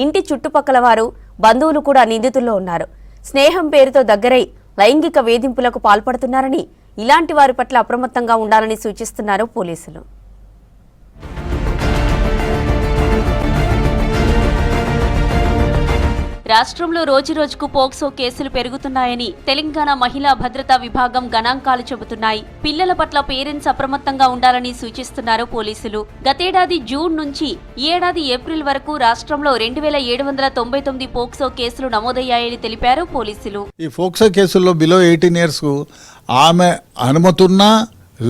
ఇంటి చుట్టుపక్కల వారు, బంధువులు కూడా నిందితుల్లో ఉన్నారు. స్నేహం పేరుతో దగ్గరై లైంగిక వేధింపులకు పాల్పడుతున్నారని, ఇలాంటి వారి పట్ల అప్రమత్తంగా ఉండాలని సూచిస్తున్నారు పోలీసులు. రాష్ట్రంలో రోజురోజుకు పోక్సో కేసులు పెరుగుతున్నాయని తెలంగాణ మహిళా భద్రతా విభాగం గణాంకాలు చెబుతున్నాయి. పిల్లల పట్ల పేరెంట్స్ అప్రమత్తంగా ఉండాలని సూచిస్తున్నారు పోలీసులు. గతేడాది జూన్ నుంచి ఈ ఏడాది ఏప్రిల్ వరకు రాష్ట్రంలో 2799 పోక్సో కేసులు నమోదయ్యాయని తెలిపారు పోలీసులు. ఈ పోక్సో కేసుల్లో బిలో 18 ఇయర్స్ ఆమె అనుమతున్నా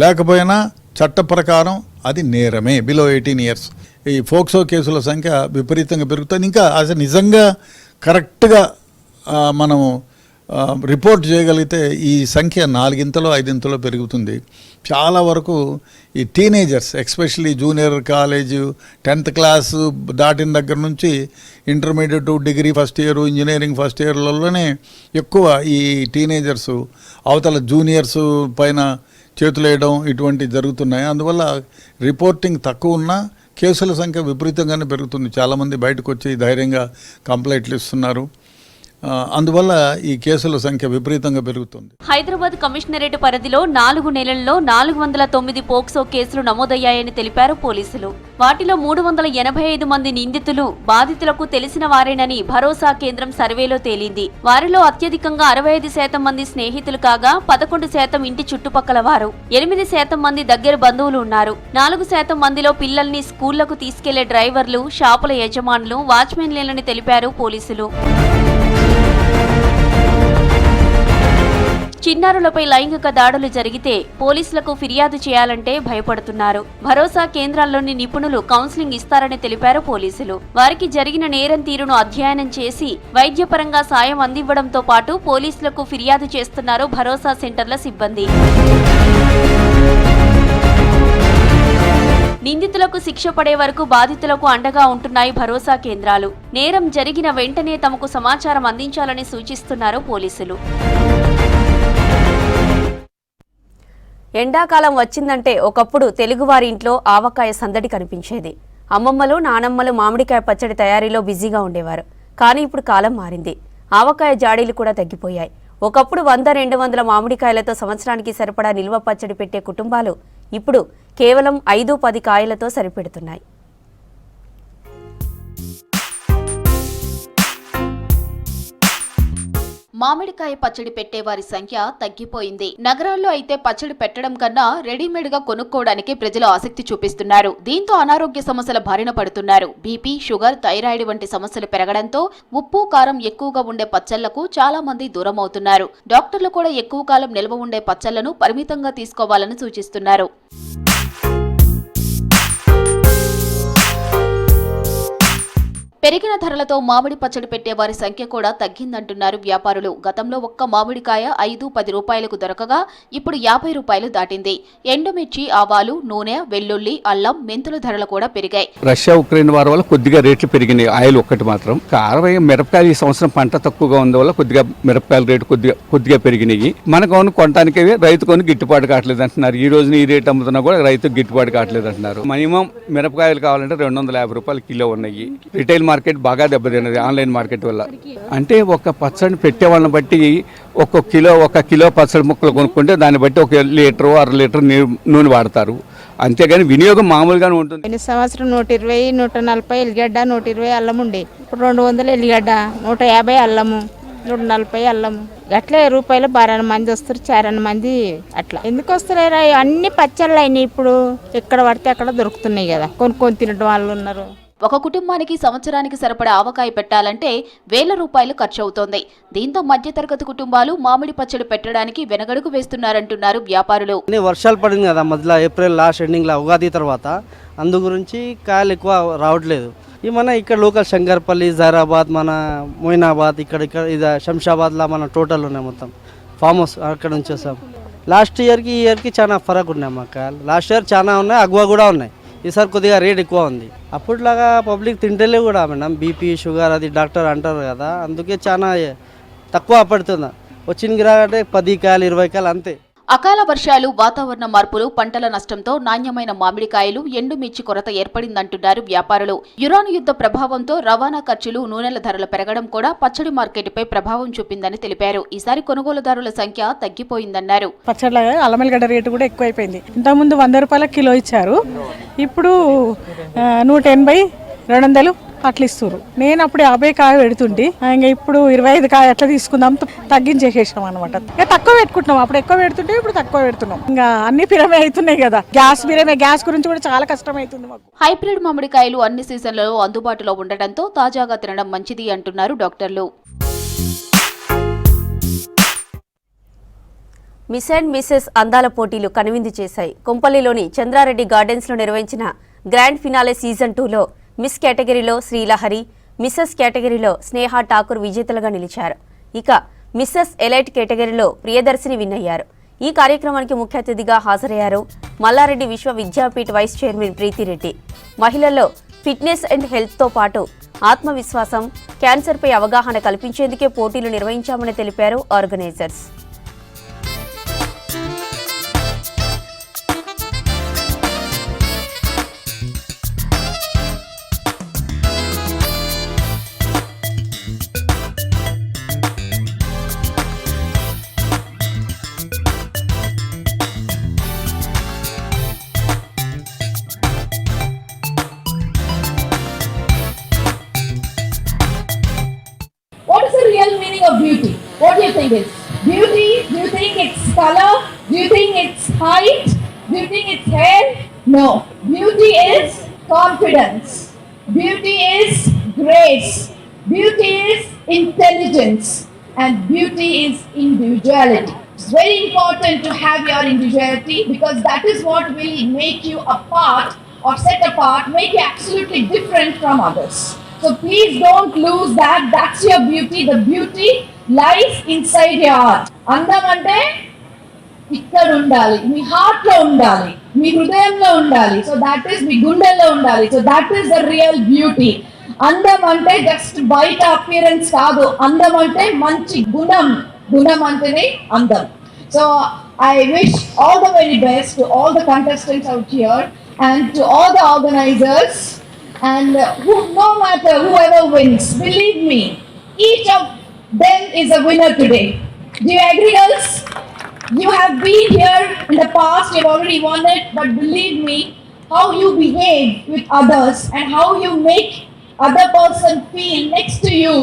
లేకపోయినా చట్ట ప్రకారం అది నేరమే. బిలో 18 ఇయర్స్ ఈ పోక్సో కేసుల సంఖ్య విపరీతంగా పెరుగుతుంది. ఇంకా అసలు నిజంగా కరెక్ట్గా మనము రిపోర్ట్ చేయగలిగితే ఈ సంఖ్య 4 5 పెరుగుతుంది. చాలా వరకు ఈ teenagers, especially junior college 10th class దాటిన దగ్గర నుంచి intermediate, degree first year, engineering first ఇయర్లలోనే ఎక్కువ ఈ టీనేజర్స్ అవతల జూనియర్స్ పైన చేతులు వేయడం ఇటువంటి జరుగుతున్నాయి. అందువల్ల రిపోర్టింగ్ తక్కువ ఉన్నా కేసుల సంఖ్య విపరీతంగానే పెరుగుతుంది. చాలామంది బయటకు వచ్చి ధైర్యంగా కంప్లైంట్లు ఇస్తున్నారు. అందువల్ల ఈ కేసుల సంఖ్య విపరీతంగా పెరుగుతుంది. హైదరాబాద్ కమిషనరేట్ పరిధిలో 4 నెలల్లో 409 పోక్సో కేసులు నమోదయ్యాయని తెలిపారు పోలీసులు. వాటిలో 385 మంది నిందితులు బాధితులకు తెలిసిన వారేనని భరోసా కేంద్రం సర్వేలో తేలింది. వారిలో అత్యధికంగా 65% మంది స్నేహితులు కాగా 11% ఇంటి చుట్టుపక్కల వారు, 8% మంది దగ్గర బంధువులు ఉన్నారు. 4% మందిలో పిల్లల్ని స్కూళ్లకు తీసుకెళ్లే డ్రైవర్లు, షాపుల యజమానులు, వాచ్మెన్లేనని తెలిపారు పోలీసులు. చిన్నారులపై లైంగిక దాడులు జరిగితే పోలీసులకు ఫిర్యాదు చేయాలంటే భయపడుతున్నారు. భరోసా కేంద్రాల్లోని నిపుణులు కౌన్సిలింగ్ ఇస్తారని తెలిపారు పోలీసులు. వారికి జరిగిన నేరం తీరును అధ్యయనం చేసి వైద్యపరంగా సాయం అందివ్వడంతో పాటు పోలీసులకు ఫిర్యాదు చేస్తున్నారు భరోసా సెంటర్ల సిబ్బంది. నిందితులకు శిక్ష పడే వరకు బాధితులకు అండగా ఉంటున్నాయి భరోసా కేంద్రాలు. నేరం జరిగిన వెంటనే తమకు సమాచారం అందించాలని సూచిస్తున్నారు పోలీసులు. ఎండాకాలం వచ్చిందంటే ఒకప్పుడు తెలుగువారి ఇంట్లో ఆవకాయ సందడి కనిపించేది. అమ్మమ్మలు, నానమ్మలు మామిడికాయ పచ్చడి తయారీలో బిజీగా ఉండేవారు. కానీ ఇప్పుడు కాలం మారింది. ఆవకాయ జాడీలు కూడా తగ్గిపోయాయి. ఒకప్పుడు 100-200 మామిడికాయలతో సంవత్సరానికి సరిపడా నిల్వ పచ్చడి పెట్టే కుటుంబాలు ఇప్పుడు కేవలం 5-10 కాయలతో సరిపెడుతున్నాయి. మామిడికాయ పచ్చడి పెట్టేవారి సంఖ్య తగ్గిపోయింది. నగరాల్లో అయితే పచ్చడి పెట్టడం కన్నా రెడీమేడ్ గా కొనుక్కోవడానికి ప్రజలు ఆసక్తి చూపిస్తున్నారు. దీంతో అనారోగ్య సమస్యల బారిన పడుతున్నారు. బీపీ, షుగర్, థైరాయిడ్ వంటి సమస్యలు పెరగడంతో ఉప్పు, కారం ఎక్కువగా ఉండే పచ్చళ్లకు చాలా మంది దూరం అవుతున్నారు. డాక్టర్లు కూడా ఎక్కువ కాలం నిల్వ ఉండే పచ్చళ్లను పరిమితంగా తీసుకోవాలని సూచిస్తున్నారు. పెరిగిన ధరలతో మామిడి పచ్చడి పెట్టేవారి సంఖ్య కూడా తగ్గిందంటున్నారు వ్యాపారులు. గతంలో ఒక్క మామిడికాయ 5-10 రూపాయలకు దొరకగా ఇప్పుడు 50 రూపాయలు దాటింది. ఎండుమిర్చి, ఆవాలు, నూనె, వెల్లుల్లి, అల్లం, మెంతుల ధరలు కూడా పెరిగాయి. రష్యా ఉక్రెయిన్ వారి వల్ల కొద్దిగా రేట్లు పెరిగినాయి. ఆయిల్ ఒక్కటి మాత్రం. కారమైన మిరపకాయలు ఈ సంవత్సరం పంట తక్కువగా ఉంది వల్ల కొద్దిగా మిరపకాయల రేటు కొద్దిగా పెరిగినాయి. మనకు కొనడానికి రైతు కొని గిట్టుబాటు కావట్లేదు అంటున్నారు. ఈ రోజున ఈ రేట్ అమ్ముతున్నా కూడా రైతు గిట్టుబాటు కావట్లేదు అంటున్నారు. మినిమం మిరపకాయలు కావాలంటే 250 రూపాయలు కిలో ఉన్నాయి. రిటైల్ మార్కెట్ బాగా దెబ్బతిన్నది ఆన్లైన్ మార్కెట్ వల్ల. అంటే ఒక పచ్చడి పెట్టే వాళ్ళని బట్టి ఒక కిలో పచ్చడి ముక్కలు కొనుక్కుంటే దాన్ని బట్టి 1 లీటర్ 1/2 లీటర్ నూనె వాడతారు. అంతేగాని వినియోగం మామూలుగానే ఉంటుంది. ఈ సంవత్సరం 120, 140 ఎల్లిగడ్డ, 120 అల్లం ఉండే. ఇప్పుడు 200 ఎల్లిగడ్డ, 150 అల్లము, 140 అల్లము. అట్లే రూపాయలు 12 మంది వస్తారు, 4 మంది అట్లా. ఎందుకు వస్తలేరా? అన్ని పచ్చళ్ళు అయినాయి. ఇప్పుడు ఎక్కడ పడితే అక్కడ దొరుకుతున్నాయి కదా, కొనుక్కొని తినడం వాళ్ళు ఉన్నారు. ఒక కుటుంబానికి సంవత్సరానికి సరిపడా ఆవకాయ పెట్టాలంటే వేల రూపాయలు ఖర్చు అవుతోంది. దీంతో మధ్యతరగతి కుటుంబాలు మామిడి పచ్చడి పెట్టడానికి వెనగడుగు వేస్తున్నారంటున్నారు వ్యాపారులు. వర్షాలు పడింది కదా మధ్యలో, ఏప్రిల్ లాస్ట్ ఎండింగ్లో ఉగాది తర్వాత, అందు గురించి కాయలు ఎక్కువ రావట్లేదు. మన ఇక్కడ లోకల్ శంకర్పల్లి, జైరాబాద్, మన మొయినాబాద్, ఇక్కడ ఇది శంషాబాద్లో మన టోటల్ ఉన్నాయి. మొత్తం ఫామ్ హౌస్ అక్కడ నుంచి వస్తాం. లాస్ట్ ఇయర్కి ఈ ఇయర్కి చాలా ఫరక్ ఉన్నాయి మా కాయలు. లాస్ట్ ఇయర్ చాలా ఉన్నాయి, అగ్వా కూడా ఉన్నాయి. ఈసారి కొద్దిగా రేట్ ఎక్కువ ఉంది. అప్పట్లాగా పబ్లిక్ తింటలే కూడా మేడం. బీపీ, షుగర్ అది డాక్టర్ అంటారు కదా, అందుకే చాలా తక్కువ పడుతుంది. వచ్చిన గిరాకంటే 10 కాయలు 20 కాయలు అంతే. అకాల వర్షాలు, వాతావరణ మార్పులు, పంటల నష్టంతో నాణ్యమైన మామిడికాయలు, ఎండుమిర్చి కొరత ఏర్పడిందంటున్నారు వ్యాపారులు. యురాన్ యుద్ధ ప్రభావంతో రవాణా ఖర్చులు, నూనెల ధరలు పెరగడం కూడా పచ్చడి మార్కెట్పై ప్రభావం చూపిందని తెలిపారు. ఈసారి కొనుగోలుదారుల సంఖ్య తగ్గిపోయిందన్నారు. పచ్చళ్ళ అల్లమెల్లిగడ్డ రేటు కూడా ఎక్కువైపోయింది. ఇంతకుముందు 100 రూపాయల కిలో ఇచ్చారు, ఇప్పుడు 180, 200 అట్లా ఇస్తారు. నేను అప్పుడు 50 కాయ పెడుతుంటే ఇంకా ఇప్పుడు 25 కాయ అట్లా తీసుకుందాం, తగ్గించేసేసాం అనమాట. ఇంకా తక్కువ పెట్టుకుంటున్నాం. అప్పుడు ఎక్కువ పెడుతుంటే ఇప్పుడు తక్కువ పెడుతున్నాం. ఇంకా అన్ని పిరమే అవుతున్నాయి కదా, గ్యాస్ గురించి కూడా చాలా కష్టం అవుతుంది మాకు. హైబ్రిడ్ మామిడికాయలు అన్ని సీజన్లలో అందుబాటులో ఉండటంతో తాజాగా తినడం మంచిది అంటున్నారు డాక్టర్లు. మిస్ అండ్ మిసెస్ అందాల పోటీలు కనువిందు చేశాయి. కొంపల్లిలోని చంద్రారెడ్డి గార్డెన్స్ లో నిర్వహించిన గ్రాండ్ ఫినాలే సీజన్ 2లో మిస్ కేటగిరీలో శ్రీలహరి, మిస్సెస్ కేటగిరీలో స్నేహ ఠాకూర్ విజేతలుగా నిలిచారు. ఇక మిస్సెస్ ఎలైట్ కేటగిరీలో ప్రియదర్శిని విన్ అయ్యారు. ఈ కార్యక్రమానికి ముఖ్య అతిథిగా హాజరయ్యారు మల్లారెడ్డి విశ్వవిద్యాపీఠ వైస్ చైర్మన్ ప్రీతిరెడ్డి. మహిళల్లో ఫిట్నెస్ అండ్ హెల్త్తో పాటు ఆత్మవిశ్వాసం, క్యాన్సర్పై అవగాహన కల్పించేందుకే పోటీలు నిర్వహించామని తెలిపారు organisers. What is the real meaning of beauty? What do you think it's? Beauty? Do you think it's color? Do you think it's height? Do you think it's hair? No. Beauty is confidence. Beauty is grace. Beauty is intelligence. And beauty is individuality. It's very important to have your individuality because that is what will make you apart or set apart, make you absolutely different from others. So please don't lose that. That's your beauty. The beauty lies inside your heart. అందం అంటే ఇక్కడ ఉండాలి, మీ హార్ట్ లో ఉండాలి, మీ హృదయంలో ఉండాలి. సో దాట్ ఈస్ మీ గుండెల్లో ఉండాలి. So that is the real beauty. అందం అంటే జస్ట్ బయట అపియరెన్స్ కాదు. అందం అంటే మంచి గుణం. గుణం అంటేనే అందం. So I wish all the very best to all the contestants out here and to all the organizers. And no matter whoever wins, believe me, each of them is a winner today. Do you agree, girls? You have been here in the past, you've already won it, but believe me, how you behave with others and how you make other person feel next to you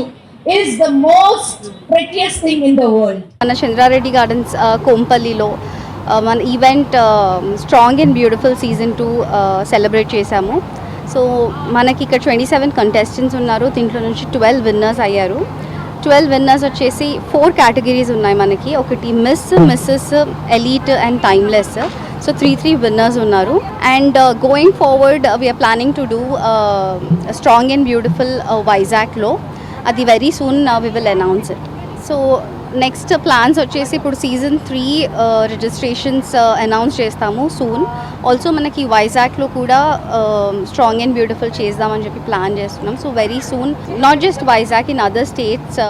is the most prettiest thing in the world. మన చంద్రారెడ్డి గార్డెన్స్ కోంపల్లిలో మన event strong and beautiful season 2 celebrate చేశాము. సో మనకి ఇక్కడ 27 కంటెస్టెంట్స్ ఉన్నారు. దీంట్లో నుంచి 12 విన్నర్స్ అయ్యారు. 12 విన్నర్స్ వచ్చేసి 4 కేటగిరీస్ ఉన్నాయి మనకి. ఒకటి Miss, Mrs, elite and timeless. So 3 winners ఉన్నారు. And going forward we're planning to do strong and beautiful వైజాగ్లో. అది very soon we will announce it. So next plans వచ్చేసి ఇప్పుడు సీజన్ 3 రిజిస్ట్రేషన్స్ అనౌన్స్ చేస్తాము సూన్. ఆల్సో మనకి వైజాగ్లో కూడా స్ట్రాంగ్ అండ్ బ్యూటిఫుల్ చేద్దామని చెప్పి ప్లాన్ చేస్తున్నాం. So very soon, not just Vizag, in other states